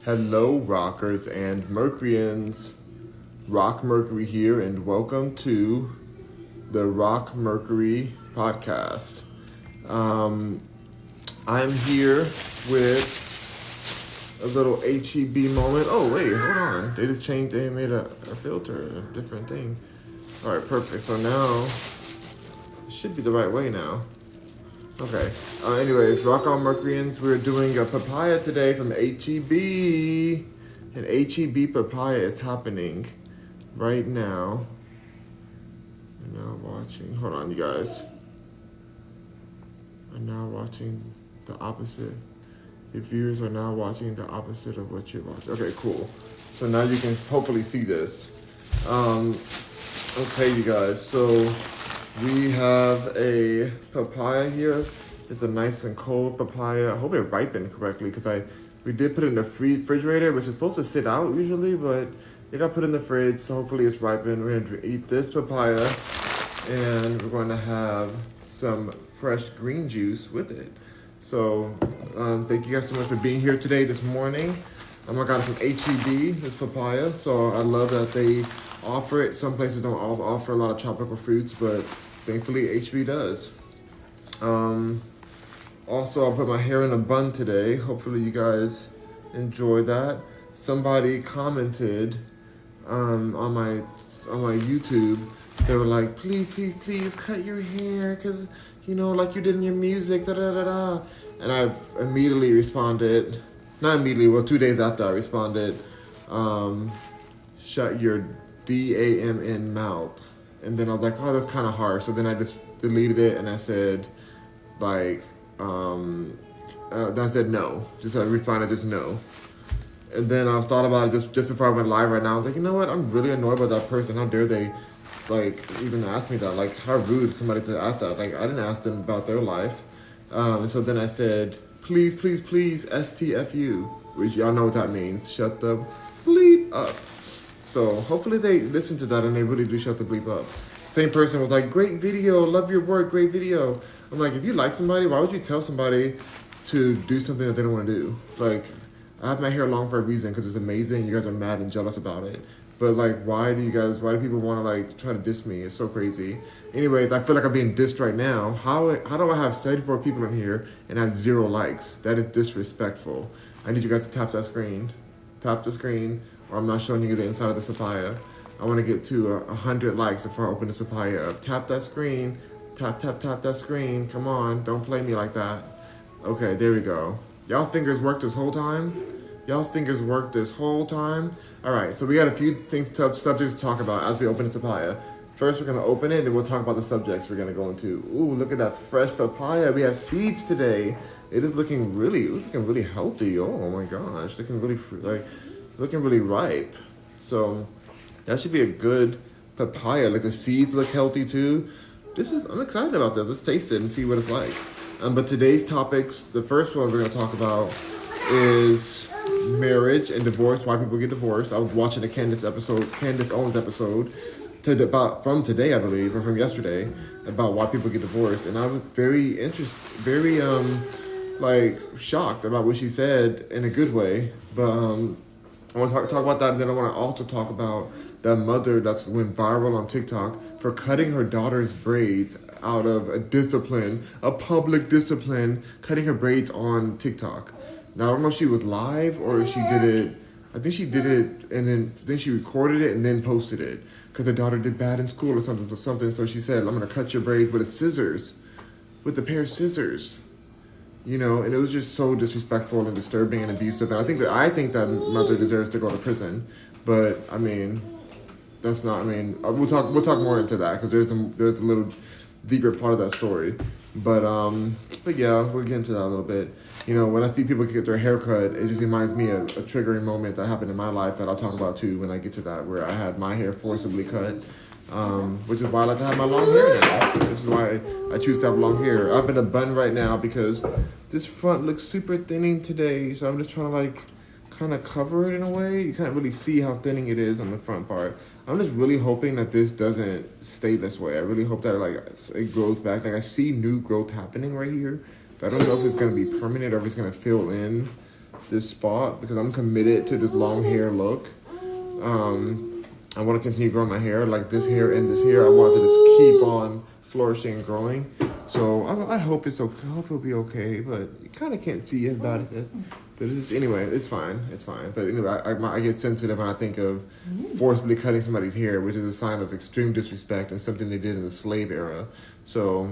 Hello, rockers and Mercuryans. Rock Mercury here, and welcome to the Rock Mercury podcast. I'm here with a little HEB moment. Oh, wait, hold on. They just changed, they made a filter, a different thing. All right, perfect. So now, it should be the right way now. Okay. Anyways, Rock on Mercuryans, we're doing a papaya today from HEB. And HEB papaya is happening right now. I'm now watching. Hold on, you guys. I'm now watching the opposite. The viewers are now watching the opposite of what you're watching. Okay, cool. So now you can hopefully see this. Okay, you guys. So we have a papaya here. It's a nice and cold papaya. I hope it ripened correctly because we did put it in the refrigerator, which is supposed to sit out usually, but it got put in the fridge, so hopefully it's ripened. We're gonna eat this papaya, and we're going to have some fresh green juice with it. So thank you guys so much for being here today, this morning. I got it from HEB, this papaya, so I love that they offer it. Some places don't offer a lot of tropical fruits, but thankfully HEB does. Also, I'll put my hair in a bun today. Hopefully you guys enjoy that. Somebody commented on my YouTube. They were like, please cut your hair, cause like you did in your music, da da da da. And I immediately responded, not immediately, well 2 days after I responded, shut your DAMN mouth. And then I was like, oh, that's kind of harsh. So then I just deleted it and I said, then I said no. I responded just no. And then I thought about it just before I went live right now. I was like, you know what? I'm really annoyed by that person. How dare they, even ask me that? Like, how rude somebody to ask that. Like, I didn't ask them about their life. And so then I said, please, STFU, which y'all know what that means. Shut the bleep up. So hopefully they listen to that and they really do shut the bleep up. Same person was like, great video, love your work, great video. I'm like, if you like somebody, why would you tell somebody to do something that they don't want to do? Like, I have my hair long for a reason because it's amazing. You guys are mad and jealous about it. But why do people want to try to diss me? It's so crazy. Anyways, I feel like I'm being dissed right now. How do I have 74 people in here and have 0 likes? That is disrespectful. I need you guys to tap that screen. Tap the screen, or I'm not showing you the inside of this papaya. I want to get to 100 likes before I open this papaya up. Tap that screen. Tap that screen. Come on, don't play me like that. Okay, there we go. Y'all fingers worked this whole time? Y'all's fingers worked this whole time? All right, so we got a few subjects to talk about as we open this papaya. First, we're gonna open it and then we'll talk about the subjects we're gonna go into. Ooh, look at that fresh papaya. We have seeds today. It is looking really healthy. Oh my gosh, looking really ripe. So that should be a good papaya. Like the seeds look healthy too. I'm excited about this. Let's taste it and see what it's like. But today's topics, the first one we're gonna talk about is marriage and divorce, why people get divorced. I was watching the Candace Owens episode from today, I believe, or from yesterday, about why people get divorced. And I was very shocked about what she said in a good way. But I want to talk about that, and then I want to also talk about that mother that's went viral on TikTok for cutting her daughter's braids out of a public discipline, cutting her braids on TikTok. Now, I don't know if she was live or if she did it. I think she did it, and then she recorded it and then posted it because her daughter did bad in school or something. So she said, I'm going to cut your braids with a pair of scissors. And it was just so disrespectful and disturbing and abusive. And I think that mother deserves to go to prison. But that's not. We'll talk more into that because there's a little deeper part of that story. But yeah, we'll get into that a little bit. When I see people get their hair cut, it just reminds me of a triggering moment that happened in my life that I'll talk about too when I get to that, where I had my hair forcibly cut, which is why I like to have my long hair now. This is why I choose to have long hair. I'm in a bun right now because this front looks super thinning today, so I'm just trying to kind of cover it in a way. You can't really see how thinning it is on the front part. I'm just really hoping that this doesn't stay this way. I really hope that it grows back. I see new growth happening right here, but I don't know if it's going to be permanent or if it's going to fill in this spot because I'm committed to this long hair look. I want to continue growing my hair, like this hair and this hair. I want to just keep on flourishing and growing. So I hope it's okay. I hope it'll be okay, but you kind of can't see about it. But it's just, anyway, it's fine. It's fine. But anyway, I get sensitive when I think of forcibly cutting somebody's hair, which is a sign of extreme disrespect and something they did in the slave era. So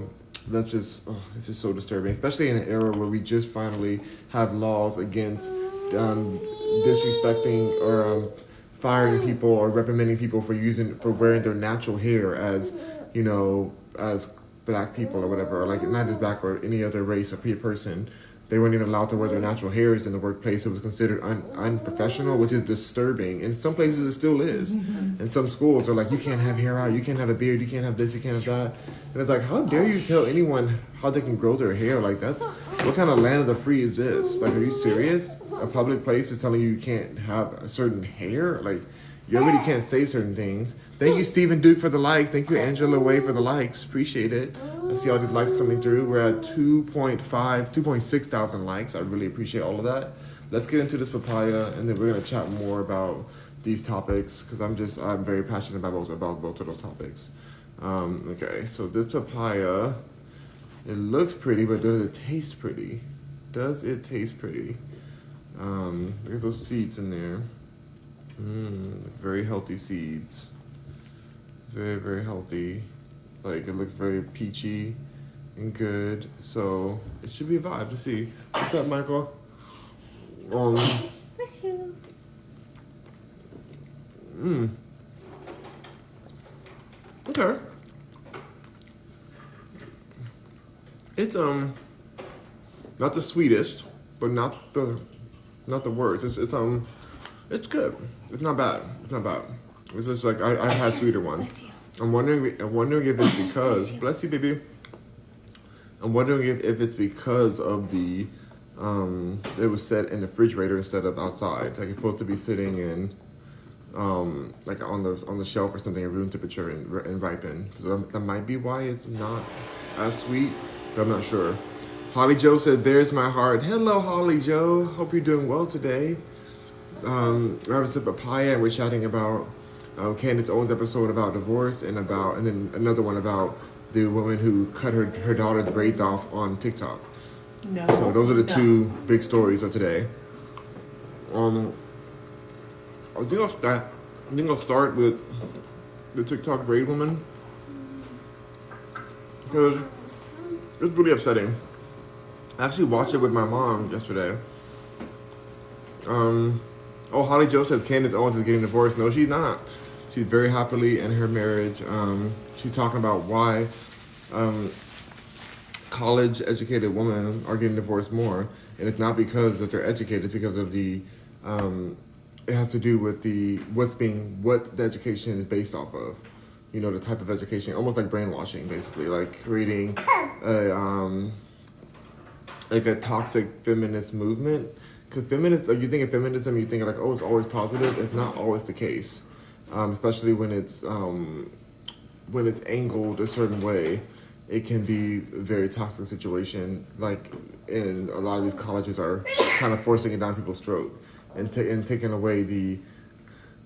that's just, it's just so disturbing, especially in an era where we just finally have laws against disrespecting or firing people or reprimanding people for wearing their natural hair as, you know, as black people or whatever, or like not just black or any other race or person. They weren't even allowed to wear their natural hairs in the workplace. It was considered unprofessional, which is disturbing. In some places, it still is. And some schools are like, you can't have hair out, you can't have a beard, you can't have this, you can't have that. And it's like, how dare you tell anyone how they can grow their hair? Like, what kind of land of the free is this? Like, are you serious? A public place is telling you can't have a certain hair? Like, you already can't say certain things. Thank you, Stephen Duke, for the likes. Thank you, Angela Way, for the likes. Appreciate it. I see all these likes coming through. We're at 2.6 thousand likes. I really appreciate all of that. Let's get into this papaya, and then we're going to chat more about these topics, because I'm very passionate about both of those topics. Okay, so this papaya, it looks pretty, but does it taste pretty? Does it taste pretty? Look at those seeds in there. Very healthy seeds. Very, very healthy. Like, it looks very peachy and good. So it should be a vibe to see. What's up, Michael? Bless you. Okay. It's not the sweetest, but not the worst. It's good. It's not bad. It's not bad. It's just like I've had sweeter ones. I'm wondering if it's because bless you, baby. I'm wondering if it's because of the it was set in the refrigerator instead of outside. Like, it's supposed to be sitting in like on the shelf or something at room temperature and ripen. So that might be why it's not as sweet, but I'm not sure. Holly Joe said, "There's my heart." Hello, Holly Joe. Hope you're doing well today. I was at papaya, and we're chatting about Candace Owens' episode about divorce, and then another one about the woman who cut her daughter's braids off on TikTok. No. So those are the two big stories of today. I think I'll start with the TikTok braid woman, because it's really upsetting. I actually watched it with my mom yesterday. Holly Joe says Candace Owens is getting divorced. No, she's not. She's very happily in her marriage. She's talking about why college-educated women are getting divorced more, and it's not because that they're educated. It's because of the it has to do with what the education is based off of. You know, the type of education, almost like brainwashing, basically, like creating like a toxic feminist movement. Because feminists, like, you think of feminism, you think of like, oh, it's always positive. It's not always the case, especially when it's angled a certain way. It can be a very toxic situation. Like, in a lot of these colleges are kind of forcing it down people's throat and taking away the.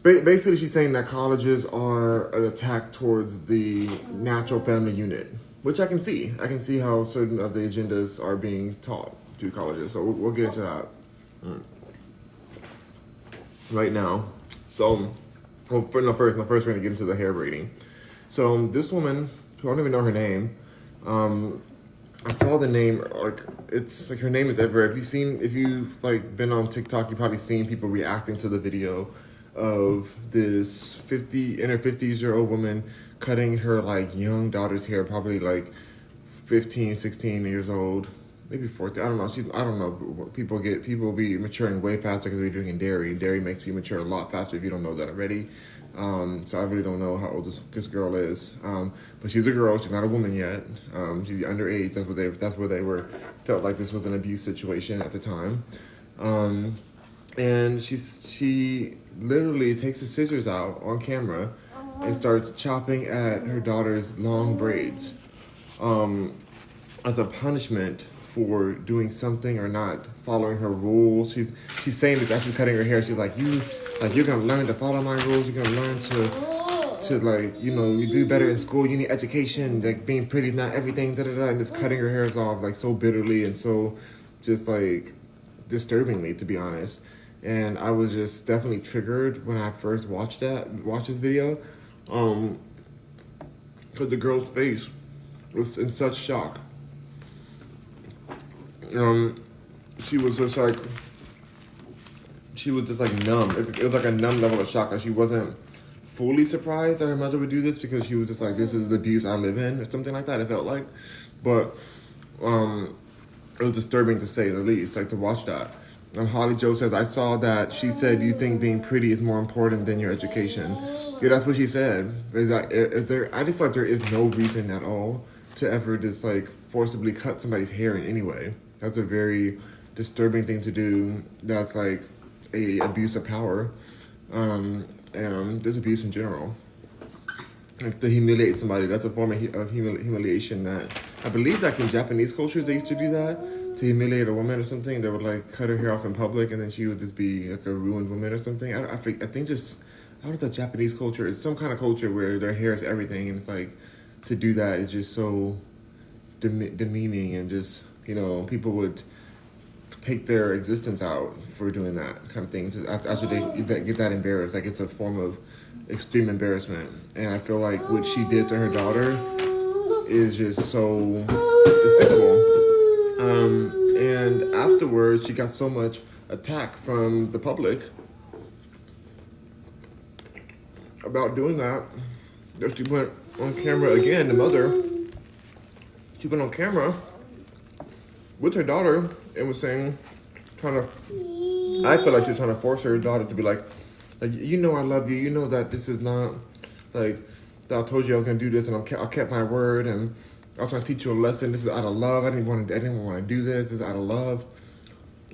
Basically, she's saying that colleges are an attack towards the natural family unit, which I can see. I can see how certain of the agendas are being taught through colleges. So we'll get into that right now. So, first we're going to get into the hair braiding. So this woman, who I don't even know her name, I saw the name, like, it's like, her name is everywhere. If you've like been on TikTok, you've probably seen people reacting to the video of this in her 50s-year-old woman cutting her like young daughter's hair, probably like 15, 16 years old, maybe 14. I don't know. I don't know. People be maturing way faster because they're drinking dairy. Dairy makes you mature a lot faster if you don't know that already. So I really don't know how old this girl is. But she's a girl. She's not a woman yet. She's underage. That's where they felt like this was an abuse situation at the time. And she literally takes the scissors out on camera and starts chopping at her daughter's long braids, as a punishment for doing something or not following her rules. She's saying that as she's cutting her hair, she's like, you're gonna learn to follow my rules. You're gonna learn to like, you know, you do better in school. You need education. Like being pretty is not everything. Da da da. And just cutting her hairs off like so bitterly and so just like disturbingly, to be honest. And I was just definitely triggered when I first watched this video, because the girl's face was in such shock. She was just like numb. It was like a numb level of shock. Like she wasn't fully surprised that her mother would do this, because she was just like, this is the abuse I live in, or something like that, it felt like. But it was disturbing to say the least, like to watch that. Holly Joe says, I saw that she said you think being pretty is more important than your education. Yeah, that's what she said. I just feel like there is no reason at all to ever just like forcibly cut somebody's hair in any way. That's a very disturbing thing to do. That's like a abuse of power, and there's abuse in general. Like to humiliate somebody, that's a form of humiliation. That I believe, like in Japanese cultures, they used to do that to humiliate a woman or something. They would like cut her hair off in public, and then she would just be like a ruined woman or something. I think just how is that Japanese culture? It's some kind of culture where their hair is everything, and it's like to do that is just so demeaning, and just, you know, people would take their existence out for doing that kind of thing. So after they get that embarrassed, like it's a form of extreme embarrassment. And I feel like what she did to her daughter is just so despicable. And afterwards, she got so much attack from the public about doing that she went on camera again. The mother, she went on camera with her daughter and was saying, I feel like she was trying to force her daughter to be like, you know, I love you. You know that this is not like that. I told you I was gonna do this, and I kept my word, and I was trying to teach you a lesson. This is out of love. I didn't want to do this. This is out of love.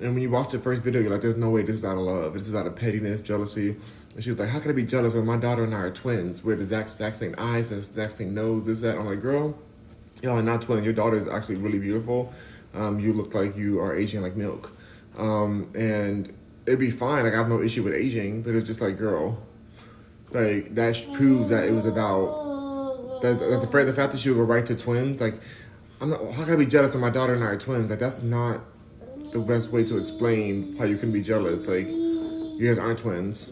And when you watch the first video, you're like, there's no way this is out of love. This is out of pettiness, jealousy. And she was like, how can I be jealous when my daughter and I are twins? We're the exact same eyes, the exact same nose, this, that. I'm like, girl, y'all are not twins. Your daughter is actually really beautiful. You look like you are aging like milk. And it'd be fine. Like, I have no issue with aging, but it's just like, girl, like, that proves that it was about the fact that she would go right to twins. Like, how can I be jealous when my daughter and I are twins? Like, that's not the best way to explain how you can be jealous. Like, you guys aren't twins.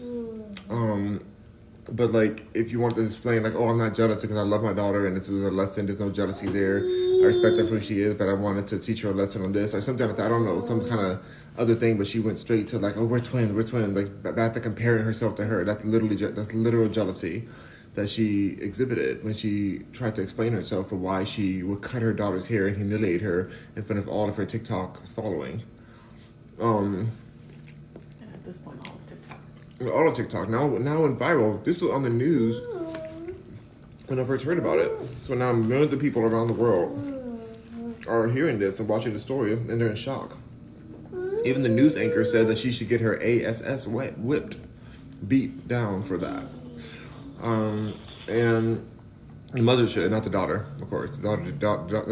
But like, if you want to explain like, oh, I'm not jealous because I love my daughter and this was a lesson, there's no jealousy there, I respect her for who she is, but I wanted to teach her a lesson on this or something like that. I don't know, some kind of other thing, but she went straight to like, oh, we're twins, like back to comparing herself to her. That's literal jealousy that she exhibited when she tried to explain herself for why she would cut her daughter's hair and humiliate her in front of all of her TikTok following. And at this point, all of TikTok. All of TikTok. Now went viral. This was on the news when I first heard about it. So now millions of people around the world are hearing this and watching the story, and they're in shock. Even the news anchor said that she should get her ass whipped, beat down for that. And the mother should, not the daughter, of course. The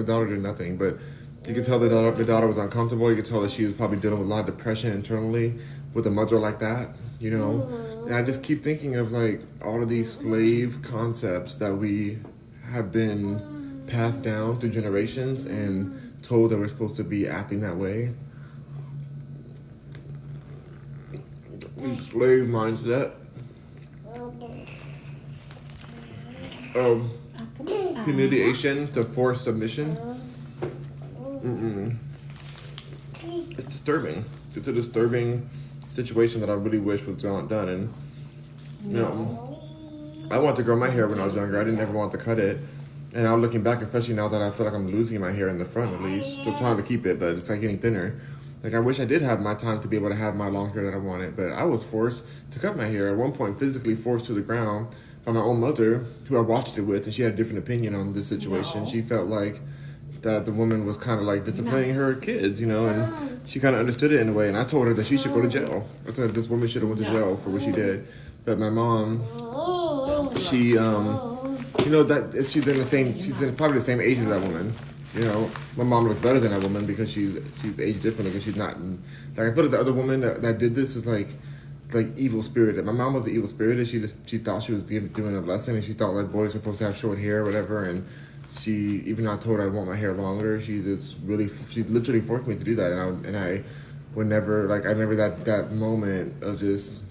daughter did nothing, but you could tell the daughter was uncomfortable. You could tell that she was probably dealing with a lot of depression internally with a mother like that, you know? And I just keep thinking of like all of these slave concepts that we have been passed down through generations and told that we're supposed to be acting that way. Slave mindset. Humiliation to forced submission. It's disturbing. It's a disturbing situation that I really wish was done. And you know, I wanted to grow my hair when I was younger. I didn't ever want to cut it. And now looking back, especially now that I feel like I'm losing my hair in the front at least, still trying to keep it, but it's like getting thinner. Like, I wish I did have my time to be able to have my long hair that I wanted, but I was forced to cut my hair at one point, physically forced to the ground by my own mother, who I watched it with, and she had a different opinion on this situation. No. She felt like that the woman was kind of like disciplining her kids, you know, and she kind of understood it in a way. And I told her that she should go to jail. I said this woman should have went to jail for what she did. But my mom, she, you know, that she's probably the same age as that woman. You know, my mom looks better than that woman because she's aged differently because she's not. Like I feel like the other woman that did this is like evil spirited. My mom was the evil spirited. She thought she was doing a lesson and she thought like boys are supposed to have short hair or whatever. And she, even though I told her I want my hair longer, she literally forced me to do that. And I would never, like, I remember that moment of just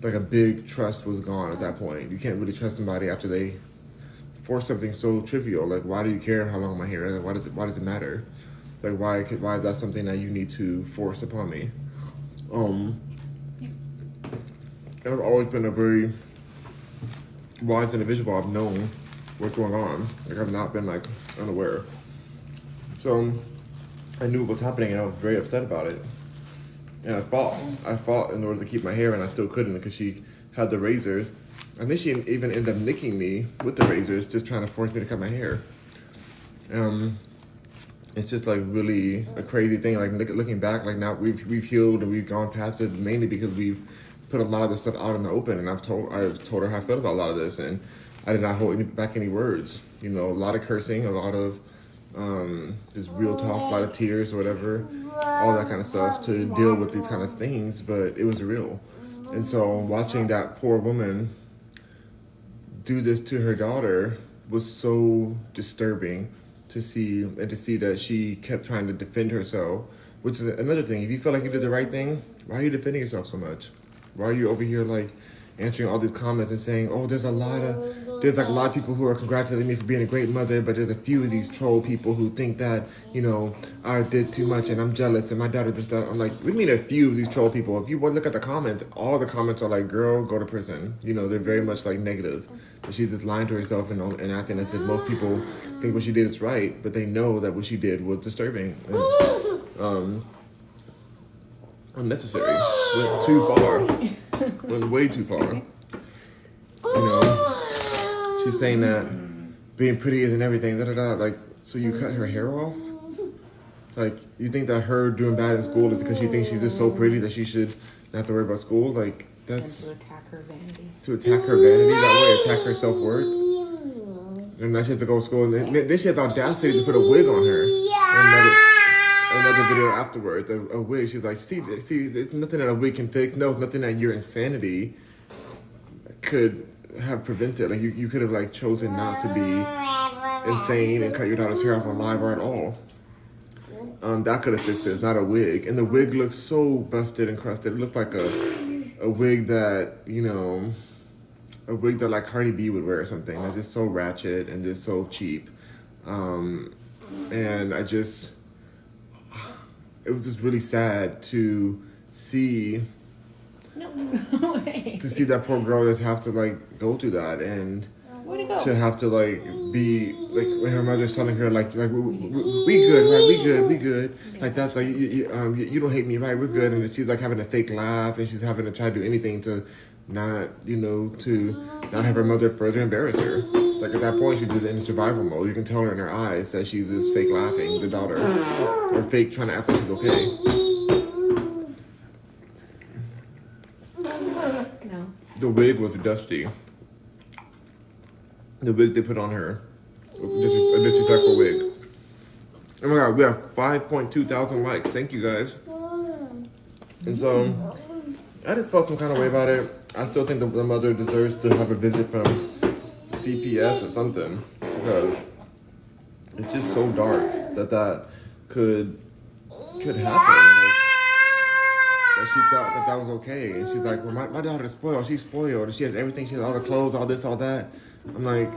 like a big trust was gone at that point. You can't really trust somebody after they force something so trivial. Like, why do you care how long my hair is? Like, why does it matter? Like, why is that something that you need to force upon me? I've always been a very wise individual. I've known what's going on. Like, I've not been like unaware. So I knew what was happening and I was very upset about it. And I fought in order to keep my hair, and I still couldn't because she had the razors. And then she even ended up nicking me with the razors, just trying to force me to cut my hair. It's just like really a crazy thing. Like looking back, like now we've healed and we've gone past it mainly because we've put a lot of this stuff out in the open. And I've told her how I felt about a lot of this, and I did not hold back any words. You know, a lot of cursing, a lot of just real talk, a lot of tears or whatever, all that kind of stuff to deal with these kind of things. But it was real, and so watching that poor woman do this to her daughter was so disturbing to see, and to see that she kept trying to defend herself, which is another thing. If you feel like you did the right thing, why are you defending yourself so much? Why are you over here like answering all these comments and saying, oh, there's like a lot of people who are congratulating me for being a great mother, but there's a few of these troll people who think that, you know, I did too much and I'm jealous and my daughter just done. I'm like, we mean a few of these troll people. If you look at the comments, all the comments are like, girl, go to prison. You know, they're very much like negative. But she's just lying to herself and acting as if most people think what she did is right, but they know that what she did was disturbing and unnecessary. Went too far. Went way too far. You know, she's saying that being pretty isn't everything. Like, so you cut her hair off? Like, you think that her doing bad in school is because she thinks she's just so pretty that she should not have to worry about school? Like, that's... And to attack her vanity. To attack her vanity that way, attack her self-worth. And now she has to go to school, and then she has the audacity to put a wig on her. Another video afterwards, a wig. She's like, see, there's nothing that a wig can fix. No, nothing that your insanity could have prevented. Like, you could have, like, chosen not to be insane and cut your daughter's hair off on live or at all. That could have fixed this, not a wig. And the wig looked so busted and crusted. It looked like a wig that, you know, a wig that like Cardi B would wear or something. Like, just so ratchet and just so cheap. And it was just really sad to see to see that poor girl just have to like go through that and to have to like be like when her mother's telling her like we good, right, we good, like that's like you don't hate me, right, we're good, and she's like having a fake laugh and she's having to try to do anything to not, you know, to not have her mother further embarrass her. Like at that point she's just in survival mode. You can tell her in her eyes that she's just fake laughing, the daughter, or fake trying to act like she's okay. No. The wig was dusty. The wig they put on her, a disrespectful wig. Oh my god, we have 5.2 thousand likes. Thank you guys. And so I just felt some kind of way about it. I still think the mother deserves to have a visit from CPS or something, because it's just so dark that could happen. Like, that she thought that was okay, and she's like, well, my daughter's spoiled. She's spoiled, and she has everything. She has all the clothes, all this, all that. I'm like,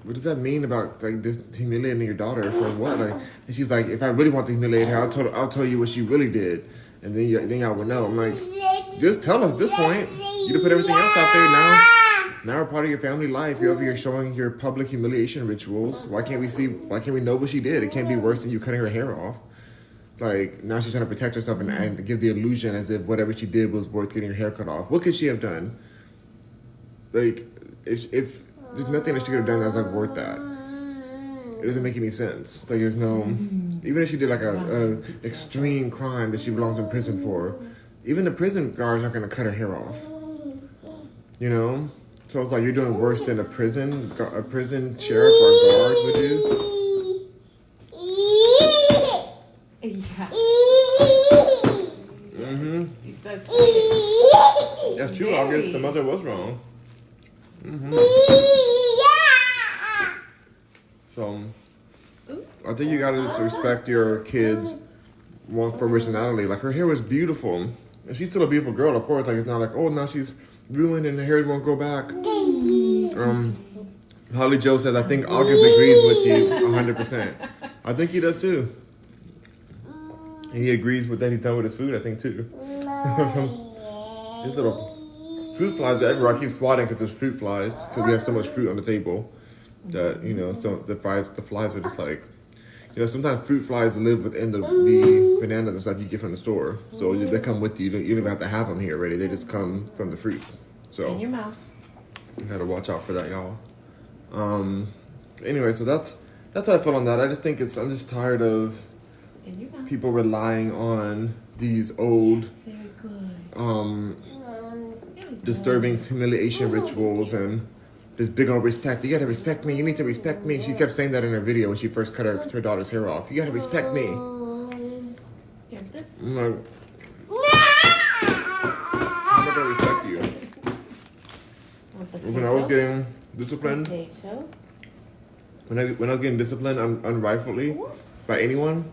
what does that mean about like this humiliating your daughter for what? Like, and she's like, if I really want to humiliate her, I'll tell you what she really did, and then y'all will know. I'm like, just tell us at this point. You done put everything else out there now. Now we're part of your family life. You're over here showing your public humiliation rituals. Why can't we know what she did? It can't be worse than you cutting her hair off. Like, now she's trying to protect herself and give the illusion as if whatever she did was worth getting her hair cut off. What could she have done? Like, if there's nothing that she could have done that's like worth that. It doesn't make any sense. Like, there's no, even if she did like a extreme crime that she belongs in prison for, even the prison guards aren't gonna cut her hair off. You know? So it's like you're doing worse than a prison sheriff or a guard would do. that's true, August. The mother was wrong. Mm-hmm. So, I think you gotta just respect your kids' want for originality. Like, her hair was beautiful. And she's still a beautiful girl, of course. Like, it's not like, oh, now she's ruined and her hair won't grow back. Holly Joe says, I think August agrees with you 100%. I think he does too. And he agrees with that he's done with his food, I think, too. These little fruit flies are everywhere. I keep swatting because there's fruit flies because we have so much fruit on the table that, you know, so the flies are just like, you know, sometimes fruit flies live within the bananas and stuff you get from the store. So they come with you. You don't even have to have them here already. They just come from the fruit. So In your mouth. You gotta watch out for that, y'all. Anyway, so that's what I felt on that. I just think I'm just tired of people relying on these old disturbing humiliation rituals and this big old respect. You gotta respect me. You need to respect me. She kept saying that in her video when she first cut her daughter's hair off. You gotta respect me. I'm like, how am I gonna respect you? When I was getting disciplined, when I was getting disciplined unrightfully by anyone,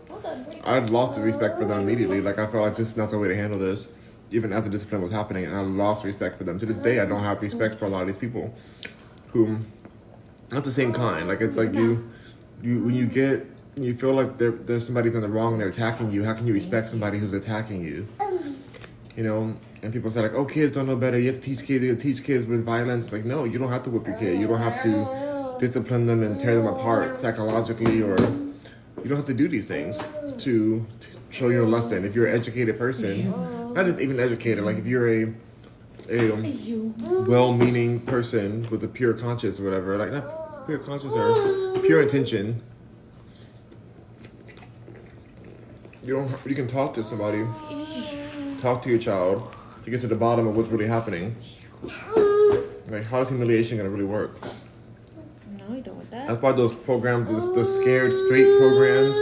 I lost the respect for them immediately. Like, I felt like this is not the way to handle this, even as the discipline was happening, and I lost respect for them. To this day, I don't have respect for a lot of these people who, not the same kind. Like, it's like when you feel like there's somebody's in the wrong and they're attacking you, how can you respect somebody who's attacking you? You know? And people say, like, oh, kids don't know better. You have to teach kids. You have to teach kids with violence. Like, no, you don't have to whip your kid. You don't have to discipline them and tear them apart psychologically, or you don't have to do these things to show your lesson. If you're an educated person, not just even educated, like if you're a well-meaning person with a pure conscience or whatever, like not pure conscience or pure intention, you can talk to somebody, talk to your child to get to the bottom of what's really happening. Like, how is humiliation gonna really work? No, you don't want that. That's why those programs, those scared straight programs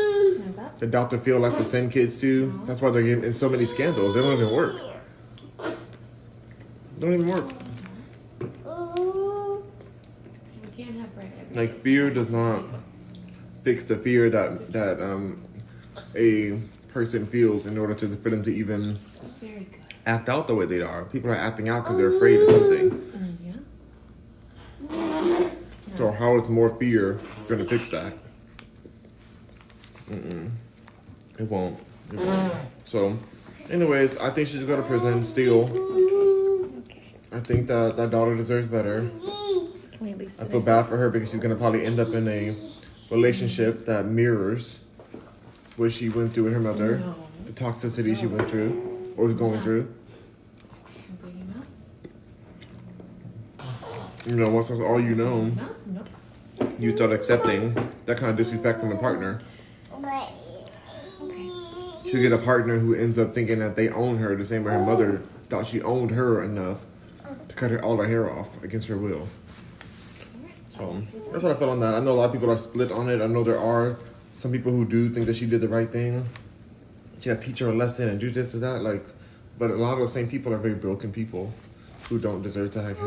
that Dr. Phil likes to send kids to, that's why they're getting in so many scandals. They don't even work. They don't even work. We can't have bread every Like, fear does not fix the fear that a person feels in order for them to even act out the way they are. People are acting out because they're afraid of something. So how is more fear going to fix that? It won't. So, anyways, I think she should go to prison still. I think that daughter deserves better. I feel bad for her because she's going to probably end up in a relationship that mirrors what she went through with her mother, the toxicity she went through or is going through. You know, once that's all you know, you start accepting that kind of disrespect from a partner. She'll get a partner who ends up thinking that they own her the same way her mother thought she owned her enough to cut all her hair off against her will. So that's what I felt on that. I know a lot of people are split on it. I know there are some people who do think that she did the right thing. She had to teach her a lesson and do this or that. Like, but a lot of those same people are very broken people who don't deserve to have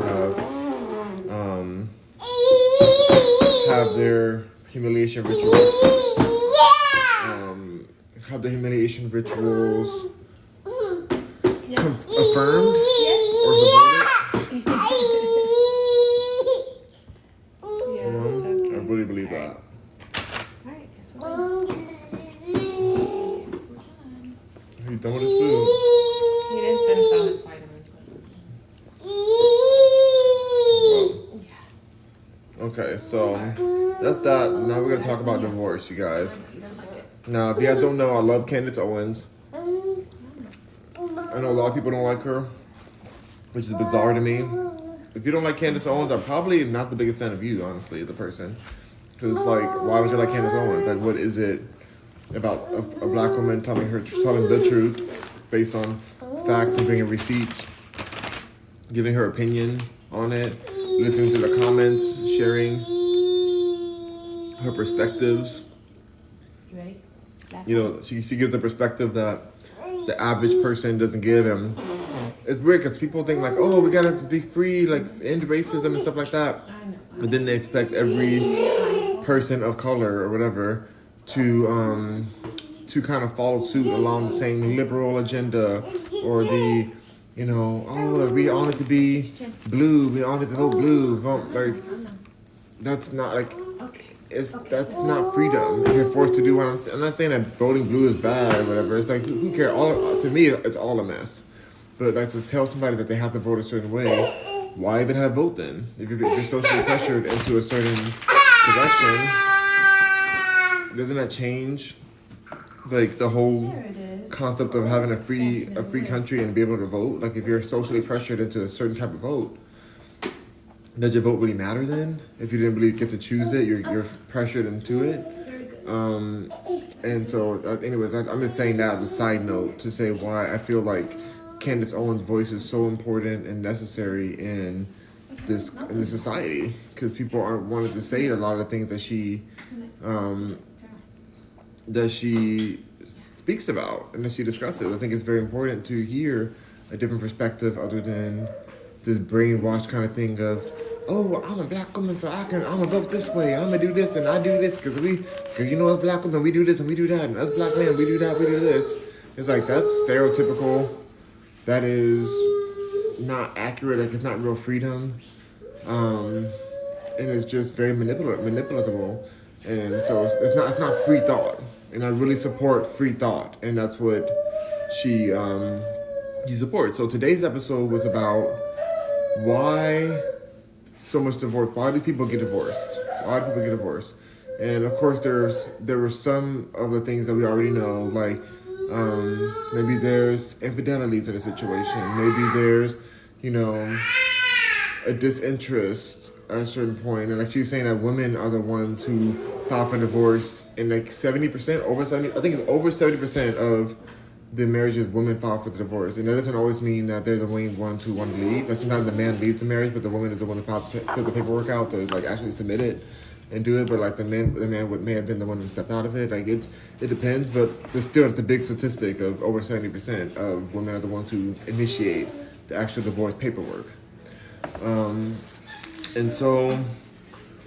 their humiliation rituals. Have the humiliation rituals affirmed or subverted. I really believe that. Alright, guess we're done. He's done with his food. He didn't finish all his vitamins. Okay, so that's that. Now we're gonna talk about divorce, you guys. Now, if you guys don't know, I love Candace Owens. I know a lot of people don't like her, which is bizarre to me. If you don't like Candace Owens, I'm probably not the biggest fan of you, honestly, the person. Because it's like, why would you like Candace Owens? Like, what is it about a black woman telling the truth based on facts and bringing receipts, giving her opinion on it, listening to the comments, sharing her perspectives? You ready? You know, she gives the perspective that the average person doesn't give, and it's weird because people think like, oh, we gotta be free, like end racism and stuff like that. But then they expect every person of color or whatever to kind of follow suit along the same liberal agenda or the, you know, oh, we want it to be blue, we want it to vote blue, vote, like that's not like that's not freedom. If you're forced to do what I'm not saying that voting blue is bad or whatever. It's like who cares? All to me, it's all a mess. But like to tell somebody that they have to vote a certain way, why even have vote then? If you're socially pressured into a certain direction, doesn't that change like the whole concept of having a free country and be able to vote? Like if you're socially pressured into a certain type of vote, does your vote really matter then? If you didn't really get to choose it, you're pressured into it. And so, anyways, I'm just saying that as a side note to say why I feel like Candace Owens' voice is so important and necessary in this society, because people aren't wanting to say a lot of the things that she speaks about and that she discusses. I think it's very important to hear a different perspective other than this brainwashed kind of thing of, oh, well, I'm a black woman, so I'm gonna vote this way, I'm gonna do this and I do this because you know, as black women we do this and we do that, and as black men we do that, we do this. It's like that's stereotypical. That is not accurate. Like it's not real freedom, and it's just very manipulatable. And so it's not free thought. And I really support free thought, and that's what she supports. So today's episode was about why so much divorce. Why do people get divorced? Why do people get divorced? And of course, there were some of the things that we already know, like maybe there's infidelities in a situation. Maybe there's, you know, a disinterest at a certain point. And like she's saying that women are the ones who file for divorce, and like 70%, over 70, I think it's over 70% of the marriages women file for the divorce. And that doesn't always mean that they're the main ones who want to leave. Like sometimes the man leaves the marriage, but the woman is the one who fill the paperwork out to like actually submit it and do it. But like the man may have been the one who stepped out of it. Like it depends, but it's a big statistic of over 70% of women are the ones who initiate the actual divorce paperwork. And so,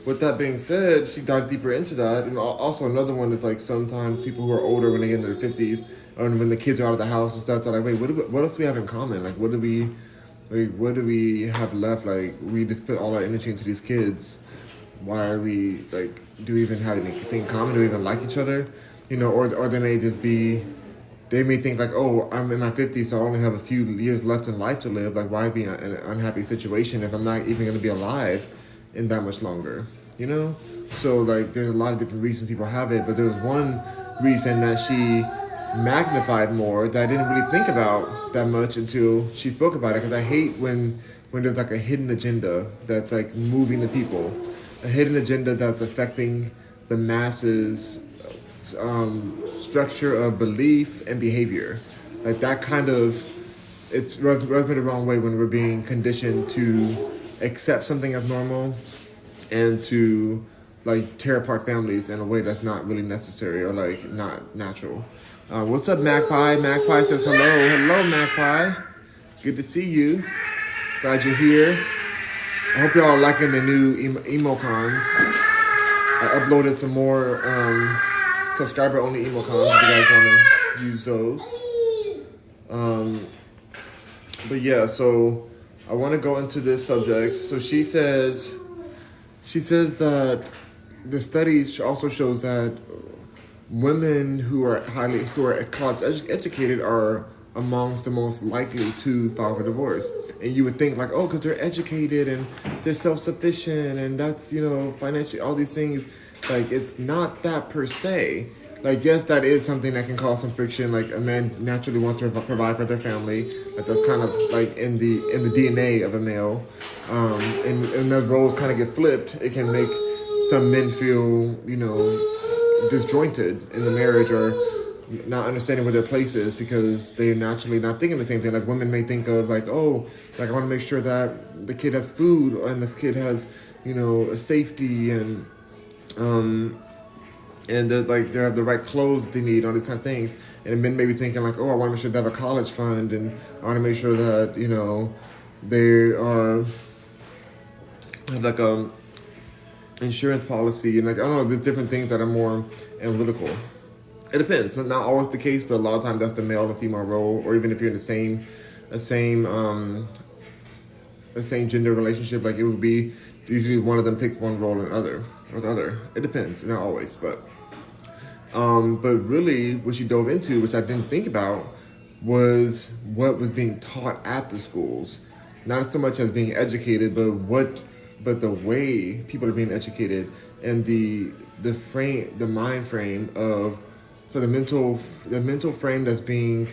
with that being said, she dives deeper into that. And also another one is like sometimes people who are older when they get in their 50s, or when the kids are out of the house and stuff, they're like, wait, what else do we have in common? Like, what do we have left? Like, we just put all our energy into these kids. Why are we, like, do we even have anything in common? Do we even like each other? You know, or they may just be, they may think like, oh, I'm in my 50s, so I only have a few years left in life to live. Like, why be in an unhappy situation if I'm not even going to be alive in that much longer? You know? So, like, there's a lot of different reasons people have it, but there was one reason that she magnified more that I didn't really think about that much until she spoke about it, because I hate when there's, like, a hidden agenda that's, like, moving the people. A hidden agenda that's affecting the masses' structure of belief and behavior. Like that kind of, it's rubs me the wrong way when we're being conditioned to accept something as normal and to like tear apart families in a way that's not really necessary or like not natural. What's up, Magpie? Magpie says hello. Hello, Magpie. Good to see you. Glad you're here. I hope y'all are liking the new emocons. I uploaded some more subscriber-only emocons if you guys want to use those. But yeah, so I want to go into this subject. So she says that the studies also shows that women who are college educated are amongst the most likely to file for divorce. And you would think like, oh, because they're educated and they're self-sufficient and that's, you know, financially, all these things. Like, it's not that per se. Like, yes, that is something that can cause some friction. Like, a man naturally wants to provide for their family. But that's kind of like in the DNA of a male. And those roles kind of get flipped. It can make some men feel, you know, disjointed in the marriage or not understanding where their place is because they're naturally not thinking the same thing. Like women may think of like, oh, like I want to make sure that the kid has food and the kid has, you know, a safety and they're like they have the right clothes they need, all these kind of things. And men may be thinking like, oh, I want to make sure they have a college fund, and I want to make sure that, you know, they are have like a insurance policy, and like I don't know, there's different things that are more analytical. It depends. Not always the case, but a lot of times that's the male and female role, or even if you're in the same gender relationship, like it would be usually one of them picks one role and the other. It depends, not always, but really what she dove into, which I didn't think about, was what was being taught at the schools. Not so much as being educated, but the way people are being educated, and the mind frame of, so the mental frame that's being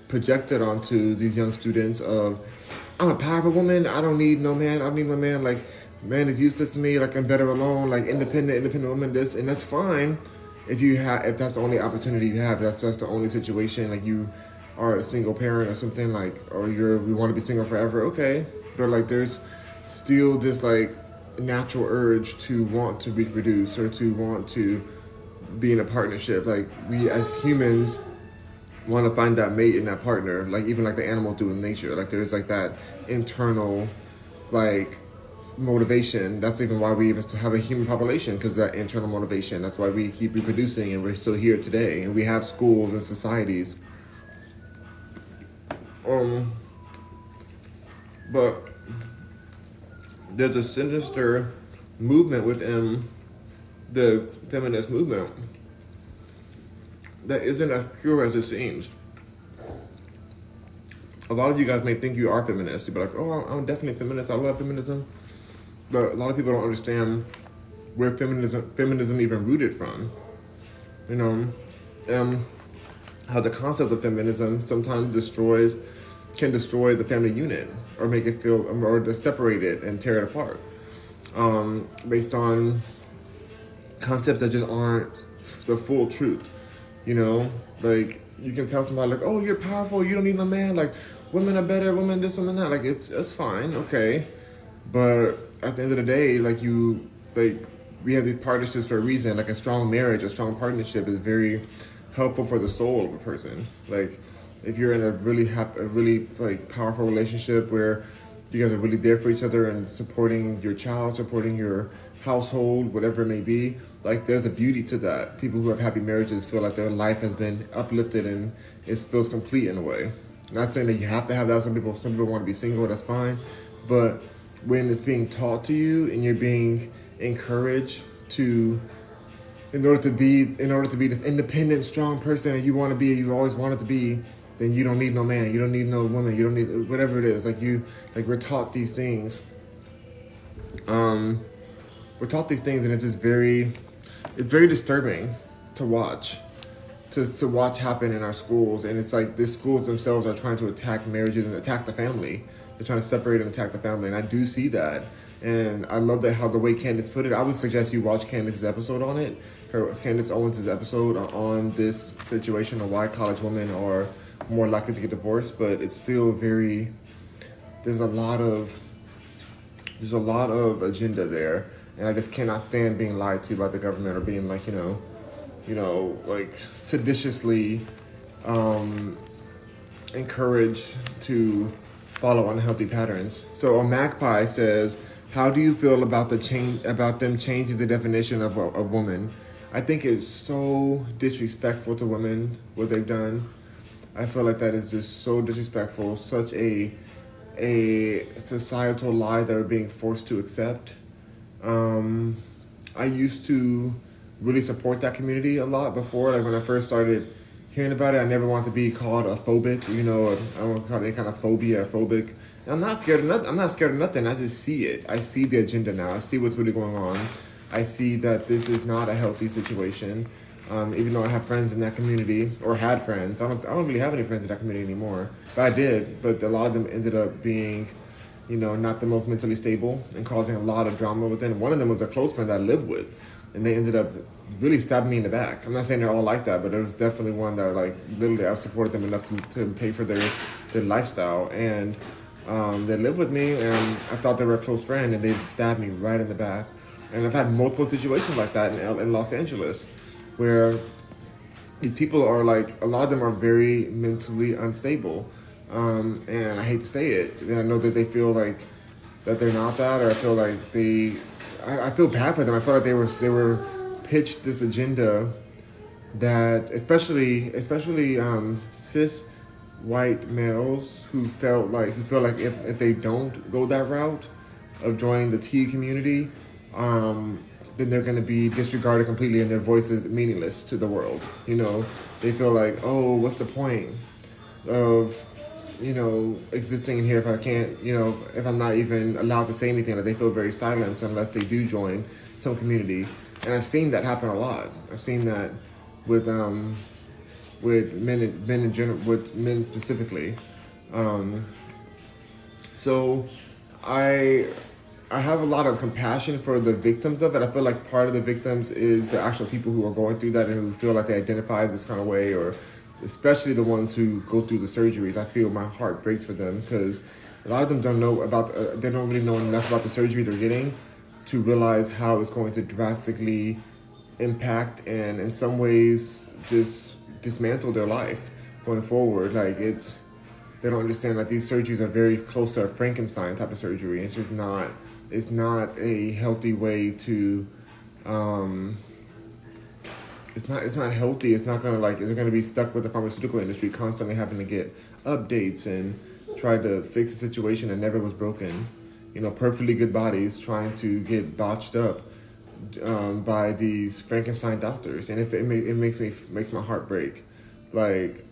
projected onto these young students of, I'm a powerful woman, I don't need no man, I don't need my man, like man is useless to me, like I'm better alone, like independent woman, this, and that's fine if that's the only opportunity you have, that's just the only situation, like you are a single parent or something, like, or we want to be single forever, okay, but like there's still this like natural urge to want to reproduce or to want to be in a partnership. Like we as humans want to find that mate and that partner, like even like the animals do in nature. Like there's like that internal like motivation. That's even why we even have a human population, because that internal motivation. That's why we keep reproducing and we're still here today, and we have schools and societies. But there's a sinister movement within the feminist movement that isn't as pure as it seems. A lot of you guys may think you are feminist. You'll be like, oh, I'm definitely feminist. I love feminism. But a lot of people don't understand where feminism even rooted from. You know, how the concept of feminism sometimes can destroy the family unit, or make it feel, or to separate it and tear it apart, based on concepts that just aren't the full truth. You know, like you can tell somebody like, oh, you're powerful, you don't need no man, like women are better, women this, women that, like it's fine, okay, but at the end of the day, like we have these partnerships for a reason. Like a strong marriage, a strong partnership is very helpful for the soul of a person. Like if you're in a really like powerful relationship where you guys are really there for each other and supporting your child, supporting your household, whatever it may be, like there's a beauty to that. People who have happy marriages feel like their life has been uplifted and it feels complete in a way. Not saying that you have to have that. Some people want to be single, that's fine. But when it's being taught to you and you're being encouraged to, in order to be this independent, strong person that you want to be, you always wanted to be, then you don't need no man, you don't need no woman, you don't need whatever it is. Like we're taught these things. We're taught these things, and it's very disturbing to watch. To watch happen in our schools, and it's like the schools themselves are trying to attack marriages and attack the family. They're trying to separate and attack the family, and I do see that. And I love that how the way Candace put it. I would suggest you watch Candace's episode on it, Candace Owens' episode on this situation of why college women are more likely to get divorced. But it's still there's a lot of agenda there, and I just cannot stand being lied to by the government, or being like, like seditiously encouraged to follow unhealthy patterns. So a Magpie says, how do you feel about them changing the definition of a woman? I think it's so disrespectful to women, what they've done. I feel like that is just so disrespectful, such a societal lie that we're being forced to accept. I used to really support that community a lot before. Like when I first started hearing about it, I never wanted to be called a phobic, I don't want to call it any kind of phobia or phobic. And I'm not scared of nothing. I just see it. I see the agenda now. I see what's really going on. I see that this is not a healthy situation. Even though I have friends in that community, or had friends. I don't really have any friends in that community anymore. But I did. But a lot of them ended up being, not the most mentally stable and causing a lot of drama within. One of them was a close friend that I lived with. And they ended up really stabbing me in the back. I'm not saying they're all like that, but there was definitely one that, like, literally I supported them enough to pay for their lifestyle. And they lived with me, and I thought they were a close friend, and they stabbed me right in the back. And I've had multiple situations like that in Los Angeles, where these people are like, a lot of them are very mentally unstable. And I hate to say it, and I know that they feel like that they're not that, or I feel like I feel bad for them. I feel like they were pitched this agenda that, especially cis white males who feel like if they don't go that route of joining the T community, then they're going to be disregarded completely and their voice is meaningless to the world. They feel like, oh, what's the point of existing in here if I can't, if I'm not even allowed to say anything. Like, they feel very silenced unless they do join some community. And I've seen that happen a lot. I've seen that with men in general, with men specifically. So I I have a lot of compassion for the victims of it. I feel like part of the victims is the actual people who are going through that and who feel like they identify this kind of way, or especially the ones who go through the surgeries. I feel my heart breaks for them because a lot of them don't know about, they don't really know enough about the surgery they're getting to realize how it's going to drastically impact and in some ways just dismantle their life going forward. Like, they don't understand that these surgeries are very close to a Frankenstein type of surgery. It's not a healthy way to, it's not healthy. It's not gonna, like, is it gonna be stuck with the pharmaceutical industry constantly having to get updates and try to fix a situation that never was broken. Perfectly good bodies trying to get botched up by these Frankenstein doctors, and it makes my heart break. Like,